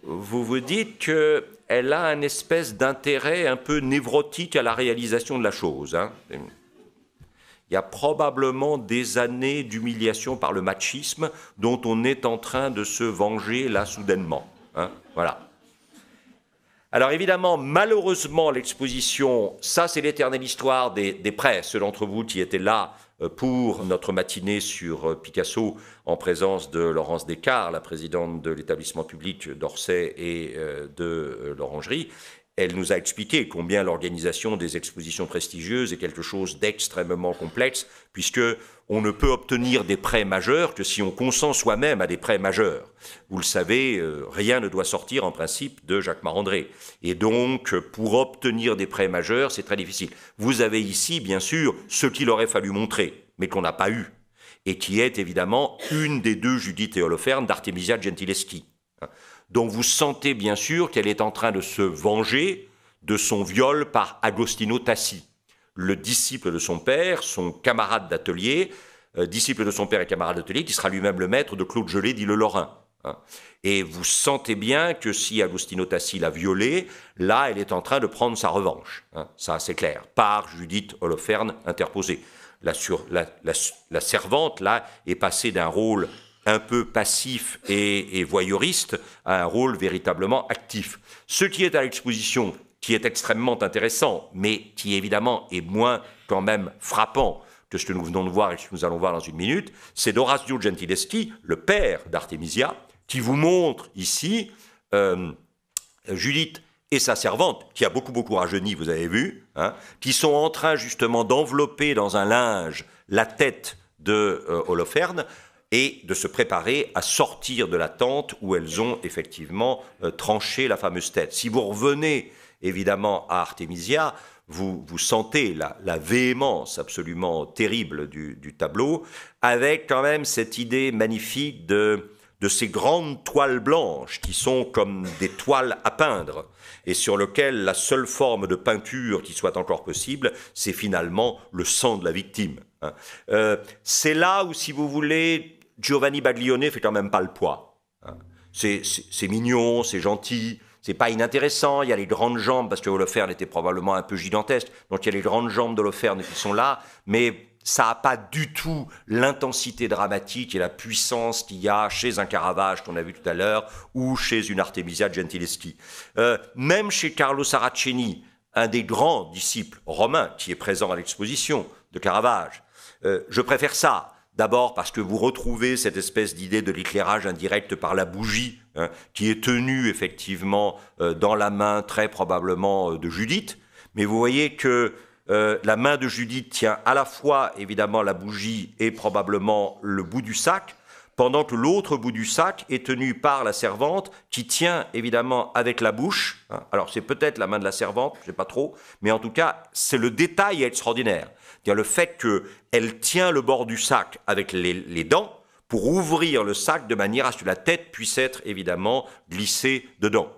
vous vous dites qu'elle a une espèce d'intérêt un peu névrotique à la réalisation de la chose. Hein. Il y a probablement des années d'humiliation par le machisme dont on est en train de se venger là soudainement. Hein. Voilà. Alors évidemment, malheureusement, l'exposition, ça c'est l'éternelle histoire des presses. Ceux d'entre vous qui étaient là pour notre matinée sur Picasso en présence de Laurence Descartes, la présidente de l'établissement public d'Orsay et de l'Orangerie, elle nous a expliqué combien l'organisation des expositions prestigieuses est quelque chose d'extrêmement complexe, puisque on ne peut obtenir des prêts majeurs que si on consent soi-même à des prêts majeurs. Vous le savez, rien ne doit sortir en principe de Jacques Marandré. Et donc, pour obtenir des prêts majeurs, c'est très difficile. Vous avez ici, bien sûr, ce qu'il aurait fallu montrer, mais qu'on n'a pas eu, et qui est évidemment une des deux Judith et Holoferne d'Artemisia Gentileschi. Donc vous sentez bien sûr qu'elle est en train de se venger de son viol par Agostino Tassi, le disciple de son père, son camarade d'atelier, disciple de son père et camarade d'atelier, qui sera lui-même le maître de Claude Gelée, dit le Lorrain. Et vous sentez bien que si Agostino Tassi l'a violée, là, elle est en train de prendre sa revanche. Ça, c'est clair, par Judith Holoferne interposée. La servante, là, est passée d'un rôle un peu passif et voyeuriste à un rôle véritablement actif. Ce qui est à l'exposition, qui est extrêmement intéressant, mais qui évidemment est moins quand même frappant que ce que nous venons de voir et que nous allons voir dans une minute, c'est d'Orazio Gentileschi, le père d'Artemisia, qui vous montre ici Judith et sa servante, qui a beaucoup rajeuni, vous avez vu, qui sont en train justement d'envelopper dans un linge la tête de Holoferne, et de se préparer à sortir de la tente où elles ont effectivement tranché la fameuse tête. Si vous revenez évidemment à Artemisia, vous sentez la véhémence absolument terrible du tableau, avec quand même cette idée magnifique de ces grandes toiles blanches qui sont comme des toiles à peindre, et sur lesquelles la seule forme de peinture qui soit encore possible, c'est finalement le sang de la victime. C'est là où, si vous voulez, Giovanni Baglione fait quand même pas le poids. C'est mignon, c'est gentil, c'est pas inintéressant. Il y a les grandes jambes, parce que Holoferne était probablement un peu gigantesque, donc il y a les grandes jambes d'Holoferne qui sont là, mais ça n'a pas du tout l'intensité dramatique et la puissance qu'il y a chez un Caravage qu'on a vu tout à l'heure, ou chez une Artemisia Gentileschi. Même chez Carlo Saraceni, un des grands disciples romains qui est présent à l'exposition de Caravage, je préfère ça. D'abord parce que vous retrouvez cette espèce d'idée de l'éclairage indirect par la bougie, qui est tenue effectivement dans la main très probablement de Judith. Mais vous voyez que la main de Judith tient à la fois évidemment la bougie et probablement le bout du sac, pendant que l'autre bout du sac est tenu par la servante qui tient évidemment avec la bouche. Alors c'est peut-être la main de la servante, je ne sais pas trop, mais en tout cas c'est le détail extraordinaire. C'est-à-dire le fait qu'elle tient le bord du sac avec les dents pour ouvrir le sac de manière à ce que la tête puisse être évidemment glissée dedans.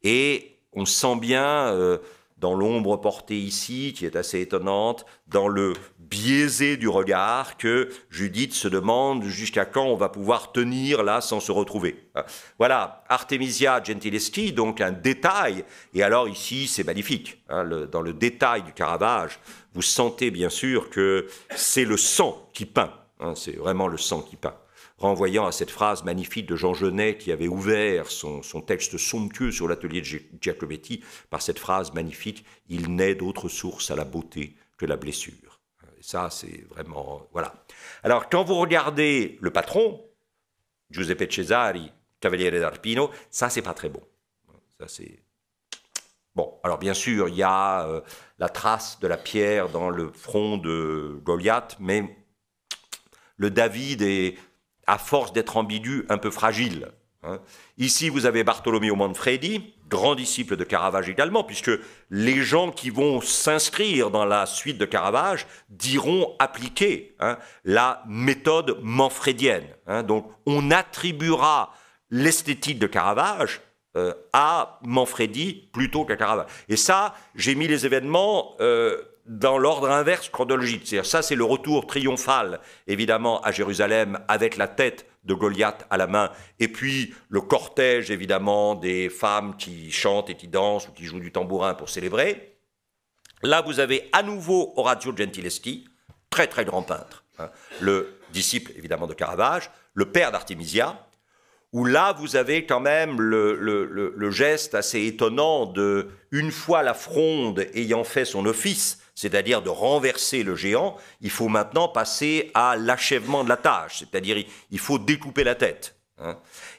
Et on sent bien dans l'ombre portée ici, qui est assez étonnante, dans le biaisé du regard, que Judith se demande jusqu'à quand on va pouvoir tenir là sans se retrouver. Voilà, Artemisia Gentileschi, donc un détail, et alors ici c'est magnifique, dans le détail du Caravage, vous sentez bien sûr que c'est le sang qui peint, c'est vraiment le sang qui peint. Renvoyant à cette phrase magnifique de Jean Genet qui avait ouvert son texte somptueux sur l'atelier de Giacometti par cette phrase magnifique « Il n'est d'autre source à la beauté que la blessure ». Et ça, c'est vraiment... Voilà. Alors, quand vous regardez le patron, Giuseppe Cesari, Cavaliere d'Arpino, ça, c'est pas très bon. Ça, c'est... Bon, alors bien sûr, il y a la trace de la pierre dans le front de Goliath, mais le David est... à force d'être ambigu, un peu fragile. Ici, vous avez Bartolomeo Manfredi, grand disciple de Caravage également, puisque les gens qui vont s'inscrire dans la suite de Caravage diront appliquer la méthode manfrédienne. Donc, on attribuera l'esthétique de Caravage à Manfredi plutôt qu'à Caravage. Et ça, j'ai mis les événements... dans l'ordre inverse chronologique. C'est-à-dire, ça, c'est le retour triomphal, évidemment, à Jérusalem, avec la tête de Goliath à la main, et puis le cortège, évidemment, des femmes qui chantent et qui dansent ou qui jouent du tambourin pour célébrer. Là, vous avez à nouveau Orazio Gentileschi, très très grand peintre, le disciple, évidemment, de Caravage, le père d'Artemisia, où là, vous avez quand même le geste assez étonnant de, une fois la fronde ayant fait son office, c'est-à-dire de renverser le géant, il faut maintenant passer à l'achèvement de la tâche, c'est-à-dire il faut découper la tête.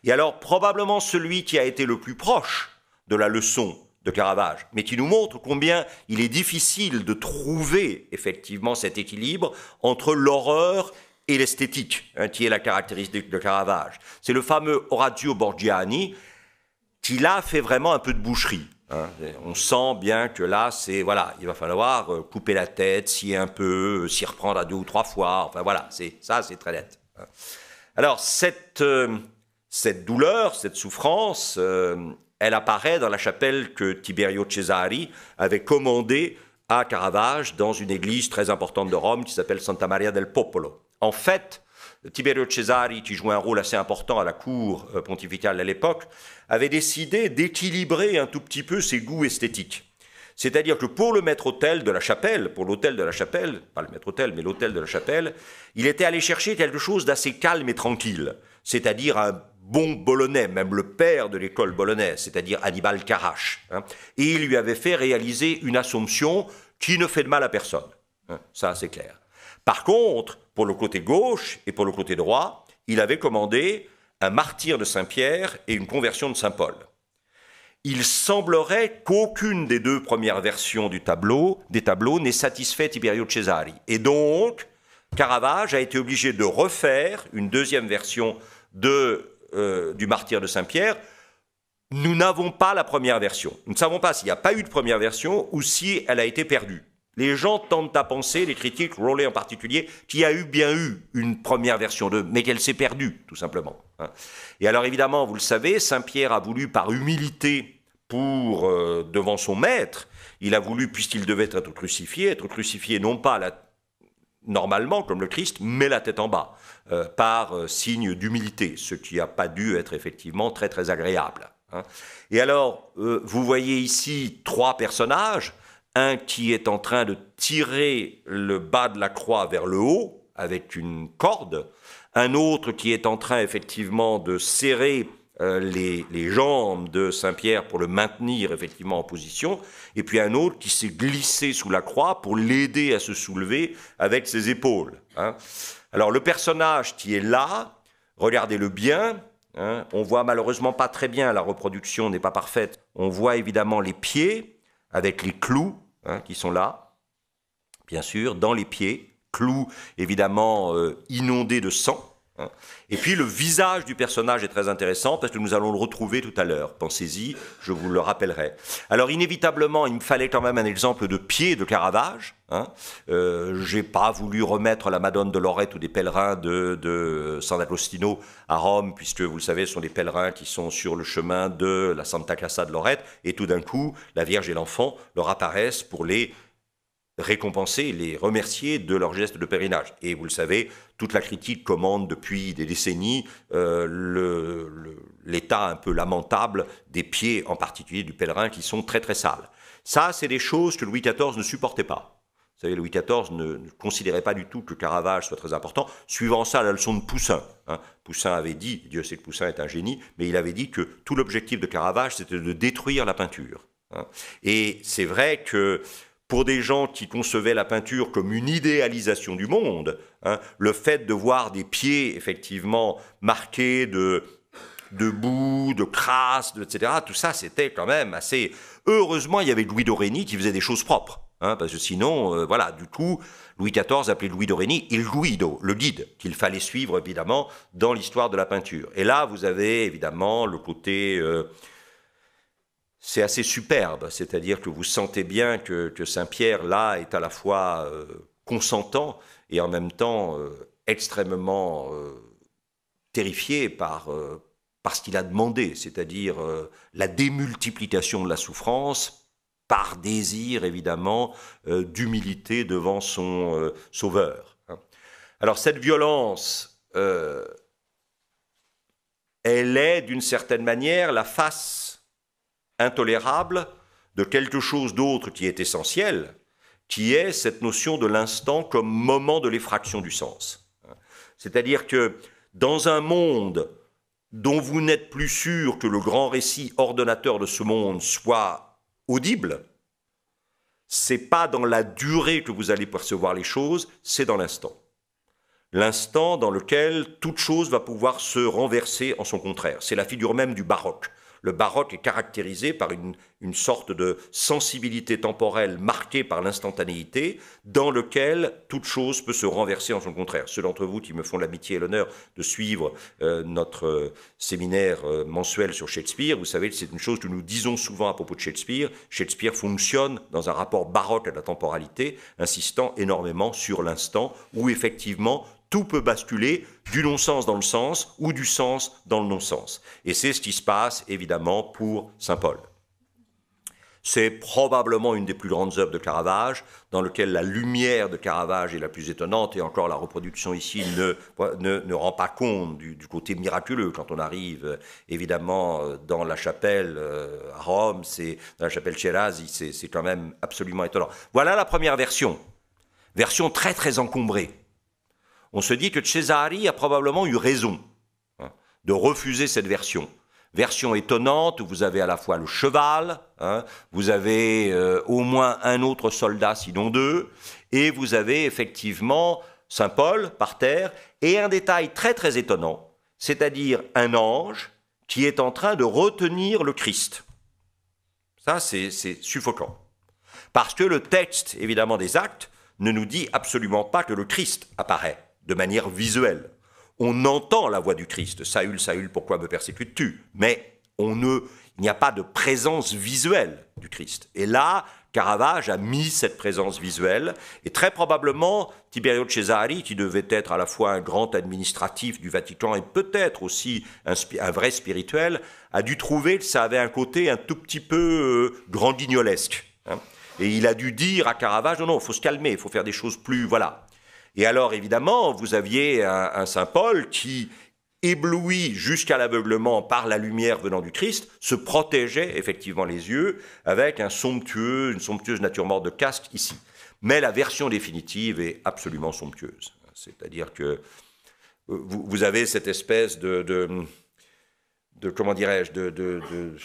Et alors, probablement celui qui a été le plus proche de la leçon de Caravage, mais qui nous montre combien il est difficile de trouver effectivement cet équilibre entre l'horreur et l'esthétique, hein, qui est la caractéristique de Caravage. C'est le fameux Orazio Borgiani qui là fait vraiment un peu de boucherie. Hein. On sent bien que là, c'est voilà, il va falloir couper la tête, scier un peu, s'y reprendre à 2 ou 3 fois. Enfin voilà, c'est très net. Hein. Alors cette douleur, cette souffrance, elle apparaît dans la chapelle que Tiberio Cesari avait commandée à Caravage dans une église très importante de Rome qui s'appelle Santa Maria del Popolo. En fait, Tiberio Cesari, qui jouait un rôle assez important à la cour pontificale à l'époque, avait décidé d'équilibrer un tout petit peu ses goûts esthétiques. C'est-à-dire que pour le maître-autel de la chapelle, pour l'autel de la chapelle, pas le maître-autel, mais l'autel de la chapelle, il était allé chercher quelque chose d'assez calme et tranquille, c'est-à-dire un bon Bolonais, même le père de l'école bolognaise, c'est-à-dire Hannibal Carache. Hein, et il lui avait fait réaliser une Assomption qui ne fait de mal à personne. Hein, ça, c'est clair. Par contre, pour le côté gauche et pour le côté droit, il avait commandé un martyre de Saint-Pierre et une conversion de Saint-Paul. Il semblerait qu'aucune des 2 premières versions des tableaux n'ait satisfait Tiberio Cesari. Et donc, Caravage a été obligé de refaire une 2e version du martyre de Saint-Pierre. Nous n'avons pas la première version. Nous ne savons pas s'il n'y a pas eu de première version ou si elle a été perdue. Les gens tentent à penser, les critiques, Rowley en particulier, qu'il y a bien eu une première version d'eux, mais qu'elle s'est perdue, tout simplement. Et alors évidemment, vous le savez, Saint-Pierre a voulu, par humilité devant son maître, il a voulu, puisqu'il devait être crucifié non pas normalement, comme le Christ, mais la tête en bas, par signe d'humilité, ce qui n'a pas dû être effectivement très très agréable. Hein. Et alors, vous voyez ici 3 personnages, un qui est en train de tirer le bas de la croix vers le haut avec une corde, un autre qui est en train effectivement de serrer les jambes de Saint-Pierre pour le maintenir effectivement en position, et puis un autre qui s'est glissé sous la croix pour l'aider à se soulever avec ses épaules. Hein. Alors le personnage qui est là, regardez-le bien, hein, on voit malheureusement pas très bien, la reproduction n'est pas parfaite, on voit évidemment les pieds, avec les clous hein, qui sont là, bien sûr, dans les pieds, clous évidemment inondés de sang. Hein. Et puis le visage du personnage est très intéressant parce que nous allons le retrouver tout à l'heure. Pensez-y, je vous le rappellerai. Alors inévitablement, il me fallait quand même un exemple de pied de Caravage. Hein. Je n'ai pas voulu remettre la Madone de Lorette ou des pèlerins de San Agostino à Rome, puisque vous le savez, ce sont des pèlerins qui sont sur le chemin de la Santa Casa de Lorette, et tout d'un coup, la Vierge et l'enfant leur apparaissent pour les récompenser, les remercier de leur geste de pèlerinage. Et vous le savez, toute la critique commande depuis des décennies l'état un peu lamentable des pieds, en particulier du pèlerin, qui sont très très sales. Ça, c'est des choses que Louis XIV ne supportait pas. Vous savez, Louis XIV ne considérait pas du tout que Caravage soit très important, suivant ça la leçon de Poussin. Hein. Poussin avait dit, Dieu sait que Poussin est un génie, mais il avait dit que tout l'objectif de Caravage, c'était de détruire la peinture. Hein. Et c'est vrai que pour des gens qui concevaient la peinture comme une idéalisation du monde, hein, le fait de voir des pieds effectivement marqués de boue, de crasse, etc., tout ça c'était quand même assez... Heureusement, il y avait Louis d'Aurény qui faisait des choses propres, hein, parce que sinon, voilà, du coup, Louis XIV appelait Louis d'Aurény Il Guido, le guide, qu'il fallait suivre évidemment dans l'histoire de la peinture. Et là, vous avez évidemment le côté... c'est assez superbe, c'est-à-dire que vous sentez bien que Saint-Pierre, là, est à la fois consentant et en même temps extrêmement terrifié par ce qu'il a demandé, c'est-à-dire la démultiplication de la souffrance par désir, évidemment, d'humilité devant son sauveur. Alors cette violence, elle est d'une certaine manière la face intolérable de quelque chose d'autre qui est essentiel, qui est cette notion de l'instant comme moment de l'effraction du sens. C'est-à-dire que dans un monde dont vous n'êtes plus sûr que le grand récit ordonnateur de ce monde soit audible, c'est pas dans la durée que vous allez percevoir les choses, c'est dans l'instant. L'instant dans lequel toute chose va pouvoir se renverser en son contraire. C'est la figure même du baroque. le baroque est caractérisé par une sorte de sensibilité temporelle marquée par l'instantanéité, dans lequel toute chose peut se renverser en son contraire. Ceux d'entre vous qui me font l'amitié et l'honneur de suivre notre séminaire mensuel sur Shakespeare, vous savez que c'est une chose que nous disons souvent à propos de Shakespeare. Shakespeare fonctionne dans un rapport baroque à la temporalité, insistant énormément sur l'instant, où effectivement tout peut basculer du non-sens dans le sens ou du sens dans le non-sens. Et c'est ce qui se passe évidemment pour Saint Paul. C'est probablement une des plus grandes œuvres de Caravage, dans lequel la lumière de Caravage est la plus étonnante, et encore la reproduction ici ne rend pas compte du côté miraculeux. Quand on arrive évidemment dans la chapelle à Rome, dans la chapelle Cerazi, c'est quand même absolument étonnant. Voilà la première version très très encombrée. On se dit que Cesari a probablement eu raison de refuser cette version. Version étonnante où vous avez à la fois le cheval, vous avez au moins un autre soldat, sinon deux, et vous avez effectivement Saint Paul par terre, et un détail très très étonnant, c'est-à-dire un ange qui est en train de retenir le Christ. Ça, c'est suffocant. Parce que le texte, évidemment, des Actes ne nous dit absolument pas que le Christ apparaît de manière visuelle. On entend la voix du Christ. « Saül, Saül, pourquoi me persécutes-tu » Mais il n'y a pas de présence visuelle du Christ. Et là, Caravage a mis cette présence visuelle, et très probablement, Tiberio Cesari, qui devait être à la fois un grand administratif du Vatican et peut-être aussi un vrai spirituel, a dû trouver que ça avait un côté un tout petit peu grand guignolesque. Et il a dû dire à Caravage, non, il faut se calmer, il faut faire des choses plus... Voilà. Et alors, évidemment, vous aviez un Saint Paul qui, ébloui jusqu'à l'aveuglement par la lumière venant du Christ, se protégeait effectivement les yeux avec une somptueuse nature morte de casque ici. Mais la version définitive est absolument somptueuse. C'est-à-dire que vous avez cette espèce de comment dirais-je, de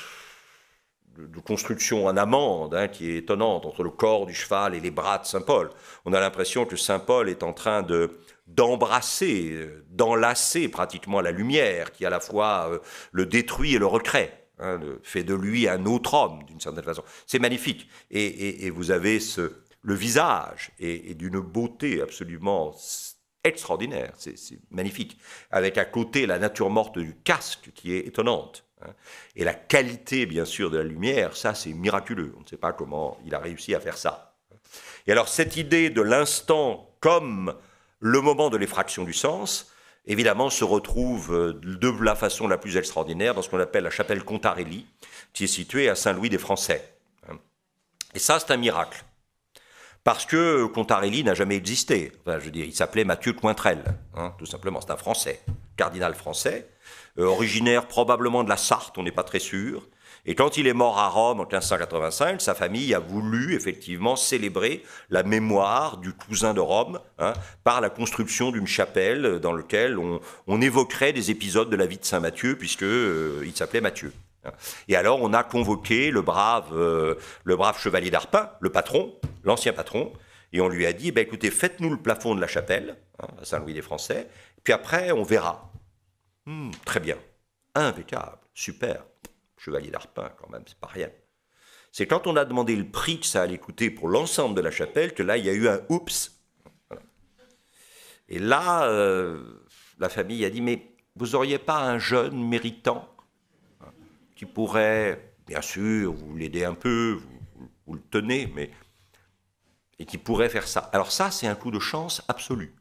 construction en amande qui est étonnante entre le corps du cheval et les bras de Saint Paul. On a l'impression que Saint Paul est en train d'embrasser, d'enlacer pratiquement la lumière qui à la fois le détruit et le recrée, fait de lui un autre homme d'une certaine façon. C'est magnifique. Et vous avez le visage est d'une beauté absolument extraordinaire, c'est magnifique, avec à côté la nature morte du casque qui est étonnante. Et la qualité, bien sûr, de la lumière, ça, c'est miraculeux. On ne sait pas comment il a réussi à faire ça. Et alors, cette idée de l'instant comme le moment de l'effraction du sens, évidemment, se retrouve de la façon la plus extraordinaire dans ce qu'on appelle la chapelle Contarelli, qui est située à Saint-Louis des Français. Et ça, c'est un miracle. Parce que Contarelli n'a jamais existé. Enfin, je veux dire, il s'appelait Mathieu Cointrel, tout simplement. C'est un Français, cardinal français, originaire probablement de la Sarthe, on n'est pas très sûr. Et quand il est mort à Rome en 1585, sa famille a voulu effectivement célébrer la mémoire du cousin de Rome par la construction d'une chapelle dans laquelle on évoquerait des épisodes de la vie de Saint Matthieu, puisqu'il s'appelait Matthieu. Et alors on a convoqué le brave chevalier d'Arpin, le patron, l'ancien patron, et on lui a dit, écoutez, faites-nous le plafond de la chapelle, à Saint-Louis des Français, puis après on verra. Très bien, impeccable, super. Chevalier d'Arpin, quand même, c'est pas rien. C'est quand on a demandé le prix que ça allait coûter pour l'ensemble de la chapelle que là, il y a eu un oups. Voilà. Et là, la famille a dit, mais vous n'auriez pas un jeune méritant qui pourrait, bien sûr, vous l'aider un peu, vous le tenez, mais et qui pourrait faire ça. Alors ça, c'est un coup de chance absolu.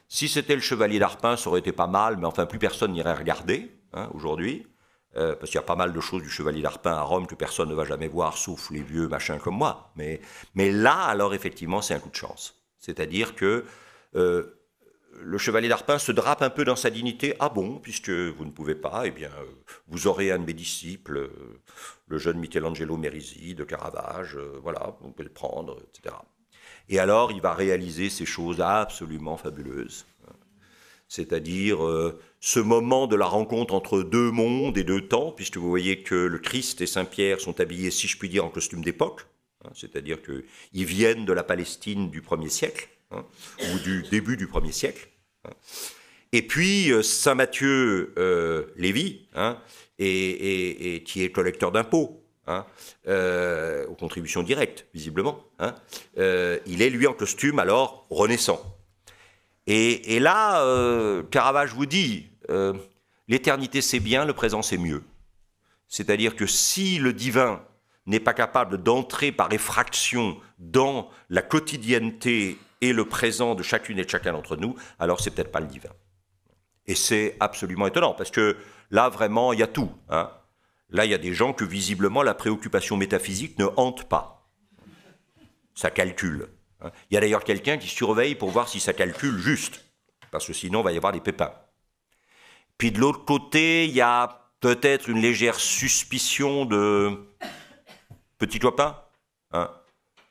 Si c'était le chevalier d'Arpin, ça aurait été pas mal, mais enfin, plus personne n'irait regarder aujourd'hui. Parce qu'il y a pas mal de choses du chevalier d'Arpin à Rome que personne ne va jamais voir, sauf les vieux machins comme moi. Mais là, alors, effectivement, c'est un coup de chance. C'est-à-dire que le chevalier d'Arpin se drape un peu dans sa dignité. Ah bon, puisque vous ne pouvez pas, eh bien, vous aurez un de mes disciples, le jeune Michelangelo Merisi de Caravage, voilà, vous pouvez le prendre, etc. Et alors, il va réaliser ces choses absolument fabuleuses. C'est-à-dire ce moment de la rencontre entre deux mondes et deux temps, puisque vous voyez que le Christ et Saint-Pierre sont habillés, si je puis dire, en costume d'époque, c'est-à-dire qu'ils viennent de la Palestine du 1er siècle, ou du début du 1er siècle. Et puis Saint Matthieu Lévy, hein, et qui est collecteur d'impôts, hein, aux contributions directes, visiblement. Hein, il est, lui, en costume, alors, renaissant. Et là, Caravage vous dit, l'éternité c'est bien, le présent c'est mieux. C'est-à-dire que si le divin n'est pas capable d'entrer par effraction dans la quotidienneté et le présent de chacune et de chacun d'entre nous, alors c'est peut-être pas le divin. Et c'est absolument étonnant, parce que là, vraiment, il y a tout. Hein. Là, il y a des gens que, visiblement, la préoccupation métaphysique ne hante pas. Ça calcule. Hein. Il y a d'ailleurs quelqu'un qui surveille pour voir si ça calcule juste, parce que sinon, il va y avoir des pépins. Puis de l'autre côté, il y a peut-être une légère suspicion de petit copain, hein,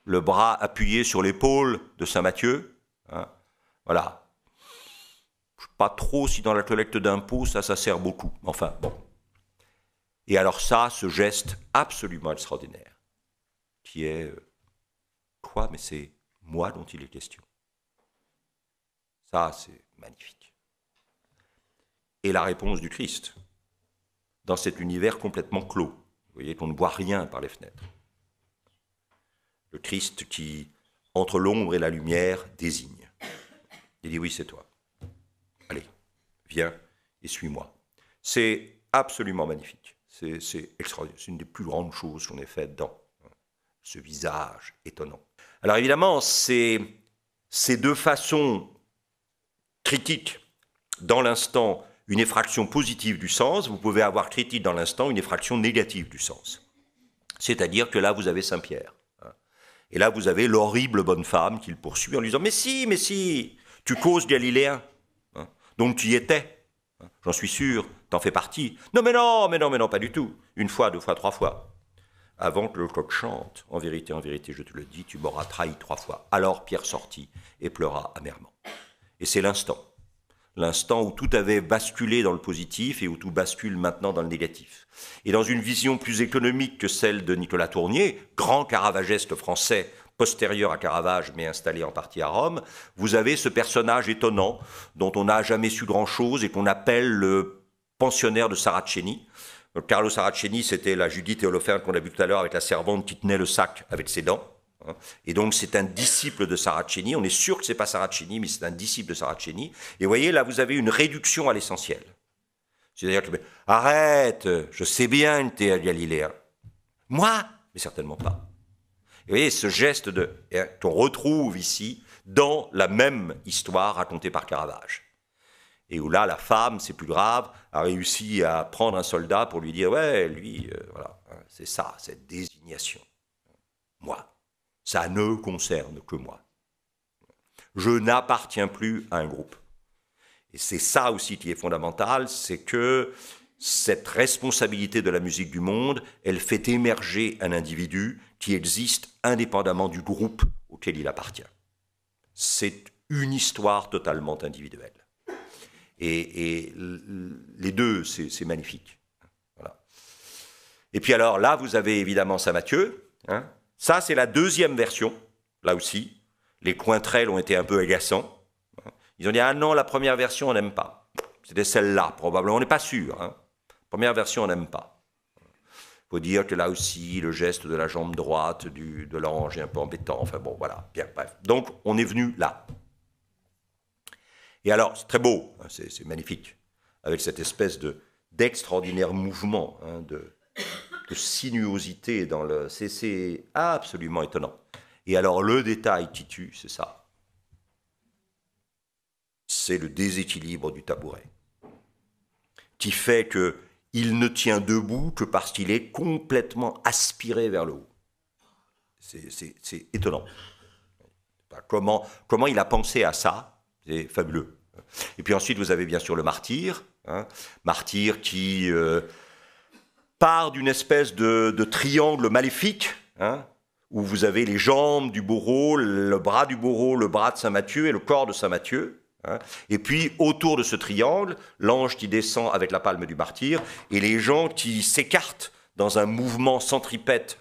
le bras appuyé sur l'épaule de Saint Matthieu. Hein, voilà. Je ne sais pas trop si dans la collecte d'impôts, ça sert beaucoup. Enfin, bon. Et alors ça, ce geste absolument extraordinaire, qui est... quoi? Mais c'est moi dont il est question. Ça, c'est magnifique. Et la réponse du Christ, dans cet univers complètement clos. Vous voyez qu'on ne voit rien par les fenêtres. Le Christ qui, entre l'ombre et la lumière, désigne. Il dit, oui, c'est toi. Allez, viens et suis-moi. C'est absolument magnifique. C'est extraordinaire. C'est une des plus grandes choses qu'on ait faites dans ce visage étonnant. Alors évidemment, ces deux façons critiques dans l'instant, une effraction positive du sens, vous pouvez avoir critique dans l'instant, une effraction négative du sens. C'est-à-dire que là, vous avez Saint-Pierre. Et là, vous avez l'horrible bonne femme qui le poursuit en lui disant « Mais si, tu causes galiléen. Hein, donc tu y étais. Hein, j'en suis sûr, t'en fais partie. Non, mais non, pas du tout. Une fois, deux fois, trois fois. Avant que le coq chante, en vérité, je te le dis, tu m'auras trahi 3 fois. Alors Pierre sortit et pleura amèrement. » Et c'est l'instant où tout avait basculé dans le positif et où tout bascule maintenant dans le négatif. Et dans une vision plus économique que celle de Nicolas Tournier, grand caravageste français, postérieur à Caravage, mais installé en partie à Rome, vous avez ce personnage étonnant, dont on n'a jamais su grand-chose et qu'on appelle le pensionnaire de Saraceni. Carlo Saraceni, c'était la Judith et Holoferne qu'on a vu tout à l'heure avec la servante qui tenait le sac avec ses dents. Et donc c'est un disciple de Saraceni, on est sûr que ce n'est pas Saraceni, mais c'est un disciple de Saraceni. Et vous voyez, là vous avez une réduction à l'essentiel. C'est-à-dire que, arrête, je sais bien que tu es galiléen. Moi? Mais certainement pas. Et vous voyez, ce geste qu'on retrouve ici dans la même histoire racontée par Caravage. Et où là, la femme, c'est plus grave, a réussi à prendre un soldat pour lui dire, ouais, lui, voilà, c'est ça, cette désignation. Moi. Ça ne concerne que moi. Je n'appartiens plus à un groupe. Et c'est ça aussi qui est fondamental, c'est que cette responsabilité de la musique du monde, elle fait émerger un individu qui existe indépendamment du groupe auquel il appartient. C'est une histoire totalement individuelle. Et les deux, c'est magnifique. Voilà. Et puis alors là, vous avez évidemment Saint Matthieu, hein. Ça, c'est la deuxième version, là aussi. Les cointrelles ont été un peu agaçants. Ils ont dit, ah non, la première version, on n'aime pas. C'était celle-là, probablement. On n'est pas sûr. Hein. Première version, on n'aime pas. Il faut dire que là aussi, le geste de la jambe droite de l'ange est un peu embêtant. Enfin bon, voilà. Bien, bref. Donc, on est venu là. Et alors, c'est très beau, hein, c'est magnifique, avec cette espèce d'extraordinaire mouvement, hein, de sinuosité dans le... C'est absolument étonnant. Et alors, le détail qui tue, c'est ça. C'est le déséquilibre du tabouret, qui fait qu'il ne tient debout que parce qu'il est complètement aspiré vers le haut. C'est étonnant. Comment il a pensé à ça? C'est fabuleux. Et puis ensuite, vous avez bien sûr le martyr, hein, martyr qui... part d'une espèce de triangle maléfique, hein, où vous avez les jambes du bourreau, le bras du bourreau, le bras de Saint Matthieu et le corps de Saint Matthieu. Hein, et puis, autour de ce triangle, l'ange qui descend avec la palme du martyr et les gens qui s'écartent dans un mouvement centrifuge,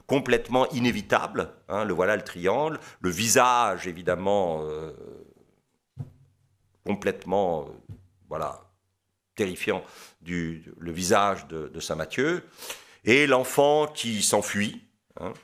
complètement inévitable. Hein, le voilà le triangle, le visage, évidemment, complètement voilà, terrifiant, le visage de Saint Matthieu, et l'enfant qui s'enfuit. Hein,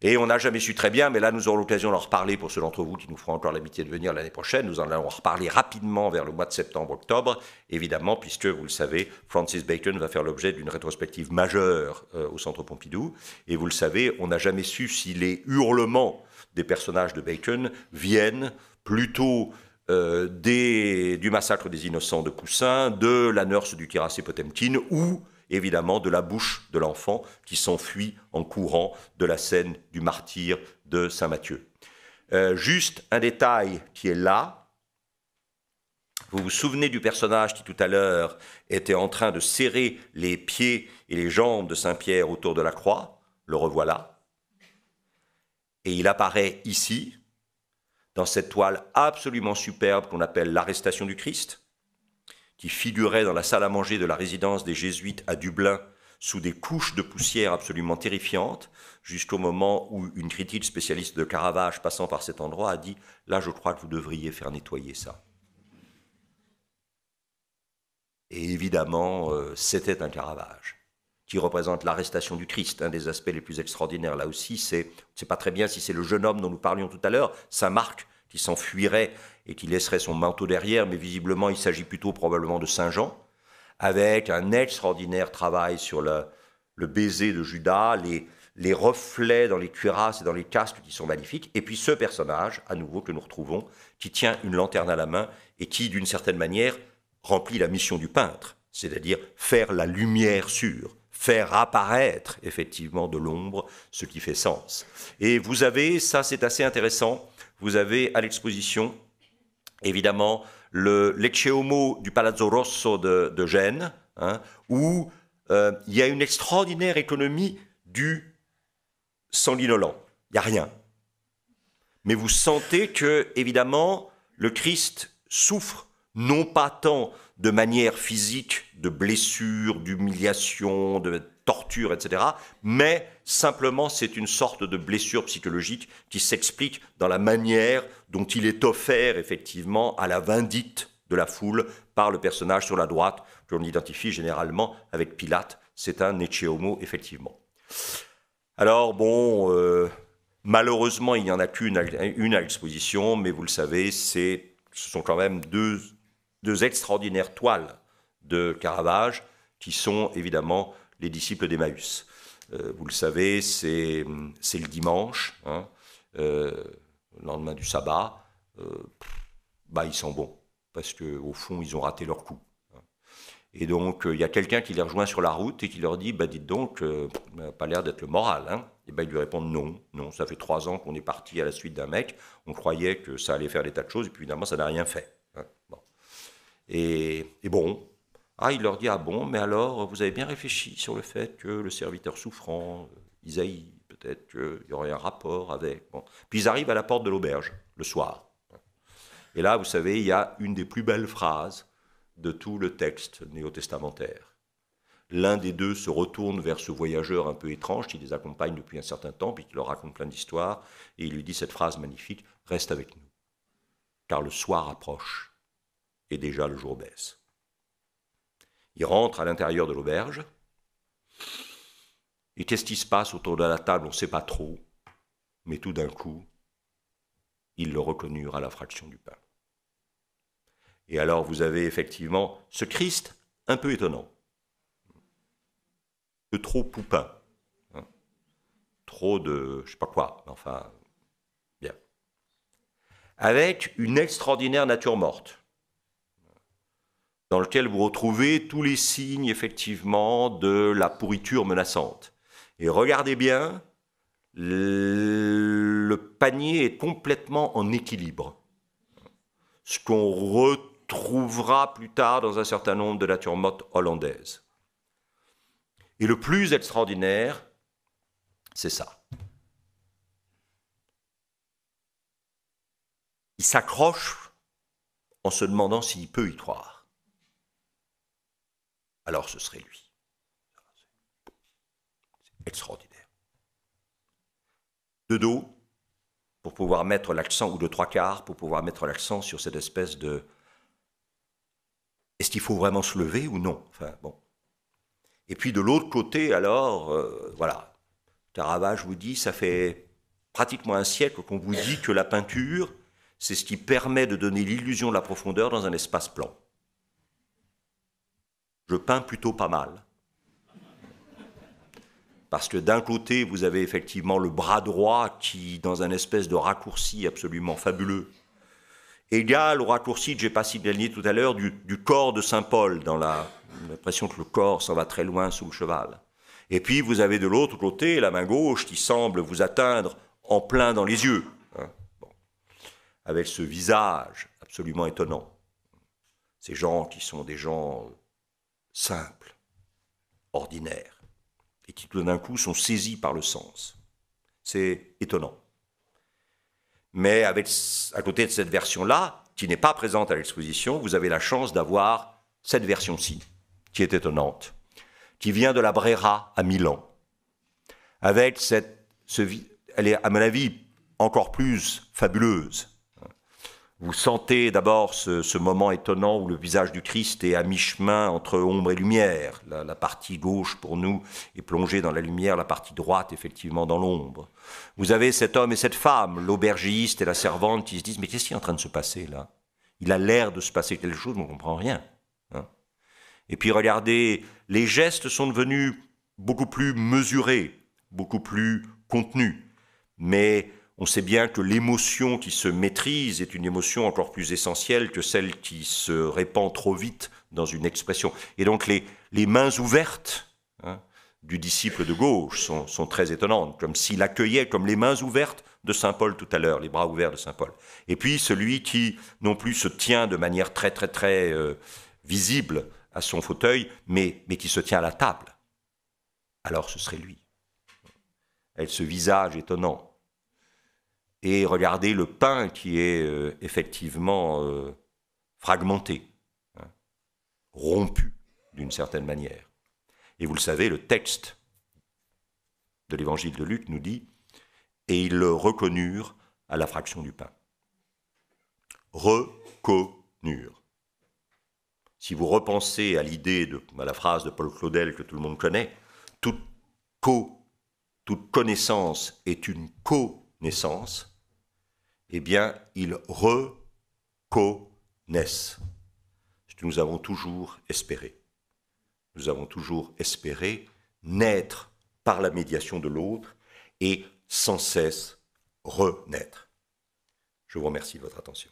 et on n'a jamais su très bien, mais là nous aurons l'occasion d'en reparler pour ceux d'entre vous qui nous feront encore l'amitié de venir l'année prochaine. Nous en allons reparler rapidement vers le mois de septembre-octobre, évidemment, puisque, vous le savez, Francis Bacon va faire l'objet d'une rétrospective majeure au Centre Pompidou. Et vous le savez, on n'a jamais su si les hurlements des personnages de Bacon viennent plutôt du massacre des innocents de Poussin, de la nurse du cuirassé Potemkin, ou évidemment de la bouche de l'enfant qui s'enfuit en courant de la scène du martyre de Saint Matthieu. Juste un détail qui est là. Vous vous souvenez du personnage qui tout à l'heure était en train de serrer les pieds et les jambes de Saint Pierre autour de la croix? Le revoilà. Et il apparaît ici, dans cette toile absolument superbe qu'on appelle l'Arrestation du Christ, qui figurait dans la salle à manger de la résidence des Jésuites à Dublin sous des couches de poussière absolument terrifiantes, jusqu'au moment où une critique spécialiste de Caravage passant par cet endroit a dit « Là, je crois que vous devriez faire nettoyer ça ». Et évidemment, c'était un Caravage qui représente l'arrestation du Christ. Un des aspects les plus extraordinaires, là aussi, on ne sait pas très bien si c'est le jeune homme dont nous parlions tout à l'heure, Saint Marc, qui s'enfuirait et qui laisserait son manteau derrière, mais visiblement il s'agit plutôt probablement de Saint Jean, avec un extraordinaire travail sur le baiser de Judas, les reflets dans les cuirasses et dans les casques qui sont magnifiques, et puis ce personnage, à nouveau, que nous retrouvons, qui tient une lanterne à la main et qui, d'une certaine manière, remplit la mission du peintre, c'est-à-dire faire la lumière sur, faire apparaître effectivement de l'ombre ce qui fait sens. Et vous avez, ça c'est assez intéressant, vous avez à l'exposition, évidemment, le Lecce Homo du Palazzo Rosso de Gênes, hein, où il y a une extraordinaire économie du sans linolant. Il n'y a rien. Mais vous sentez que, évidemment, le Christ souffre non pas tant de manière physique, de blessures, d'humiliation, de torture, etc., mais simplement c'est une sorte de blessure psychologique qui s'explique dans la manière dont il est offert effectivement à la vindicte de la foule par le personnage sur la droite, que l'on identifie généralement avec Pilate. C'est un Ecce Homo, effectivement. Alors bon, malheureusement il n'y en a qu'une à l'exposition, mais vous le savez, ce sont quand même deux extraordinaires toiles de Caravage qui sont évidemment les disciples d'Emmaüs. Vous le savez, c'est le dimanche, hein, le lendemain du sabbat. Ils sont bons, parce qu'au fond, ils ont raté leur coup. Et donc, il y a quelqu'un qui les rejoint sur la route et qui leur dit « Dites donc, ça n'a pas l'air d'être le moral. Hein ?» Et ils lui répondent « Non, ça fait 3 ans qu'on est parti à la suite d'un mec. On croyait que ça allait faire des tas de choses, et puis finalement, ça n'a rien fait. Hein » Bon. Et bon, il leur dit « Ah bon, mais alors, vous avez bien réfléchi sur le fait que le serviteur souffrant, Isaïe, peut-être qu'il y aurait un rapport avec... » Bon. Puis ils arrivent à la porte de l'auberge, le soir. Et là, vous savez, il y a une des plus belles phrases de tout le texte néo-testamentaire. L'un des deux se retourne vers ce voyageur un peu étrange qui les accompagne depuis un certain temps, puis qui leur raconte plein d'histoires, et il lui dit cette phrase magnifique, « Reste avec nous, car le soir approche, et déjà le jour baisse. » Il rentre à l'intérieur de l'auberge, et qu'est-ce qui se passe autour de la table, on ne sait pas trop, mais tout d'un coup, ils le reconnurent à la fraction du pain. Et alors vous avez effectivement ce Christ un peu étonnant, de trop poupin, hein, trop de je sais pas quoi, enfin, bien. Avec une extraordinaire nature morte, dans lequel vous retrouvez tous les signes effectivement de la pourriture menaçante. Et regardez bien, le panier est complètement en équilibre. Ce qu'on retrouvera plus tard dans un certain nombre de natures mortes hollandaises. Et le plus extraordinaire, c'est ça. Il s'accroche en se demandant s'il peut y croire. Alors ce serait lui. C'est extraordinaire. De dos, pour pouvoir mettre l'accent, ou de 3/4, pour pouvoir mettre l'accent sur cette espèce de est-ce qu'il faut vraiment se lever ou non? Enfin, bon. Et puis de l'autre côté, alors, voilà, Caravage vous dit, ça fait pratiquement un siècle qu'on vous dit que la peinture, c'est ce qui permet de donner l'illusion de la profondeur dans un espace plan. Je peins plutôt pas mal. Parce que d'un côté, vous avez effectivement le bras droit qui, dans un espèce de raccourci absolument fabuleux, égale au raccourci que j'ai pas signalé tout à l'heure du corps de Saint Paul, dans l'impression que le corps s'en va très loin sous le cheval. Et puis vous avez de l'autre côté la main gauche qui semble vous atteindre en plein dans les yeux, hein, bon, avec ce visage absolument étonnant. Ces gens qui sont des gens simples, ordinaires, et qui tout d'un coup sont saisis par le sens. C'est étonnant. Mais à côté de cette version-là, qui n'est pas présente à l'exposition, vous avez la chance d'avoir cette version-ci, qui est étonnante, qui vient de la Brera à Milan, avec elle est à mon avis encore plus fabuleuse. Vous sentez d'abord ce moment étonnant où le visage du Christ est à mi-chemin entre ombre et lumière. La partie gauche, pour nous, est plongée dans la lumière, la partie droite, effectivement, dans l'ombre. Vous avez cet homme et cette femme, l'aubergiste et la servante, qui se disent « Mais qu'est-ce qui est en train de se passer, là? Il a l'air de se passer quelque chose, mais on ne comprend rien. Hein » Et puis, regardez, les gestes sont devenus beaucoup plus mesurés, beaucoup plus contenus. Mais on sait bien que l'émotion qui se maîtrise est une émotion encore plus essentielle que celle qui se répand trop vite dans une expression. Et donc les mains ouvertes, hein, du disciple de gauche sont très étonnantes, comme s'il accueillait comme les mains ouvertes de Saint Paul tout à l'heure, les bras ouverts de Saint Paul. Et puis celui qui non plus se tient de manière très visible à son fauteuil, mais qui se tient à la table. Alors ce serait lui. Avec ce visage étonnant. Et regardez le pain qui est effectivement fragmenté, hein, rompu d'une certaine manière. Et vous le savez, le texte de l'évangile de Luc nous dit « Et ils le reconnurent à la fraction du pain ». Reconnurent. Si vous repensez à l'idée, à la phrase de Paul Claudel que tout le monde connaît, toute connaissance est une connaissance, eh bien, ils reconnaissent ce que nous avons toujours espéré. Nous avons toujours espéré naître par la médiation de l'autre et sans cesse renaître. Je vous remercie de votre attention.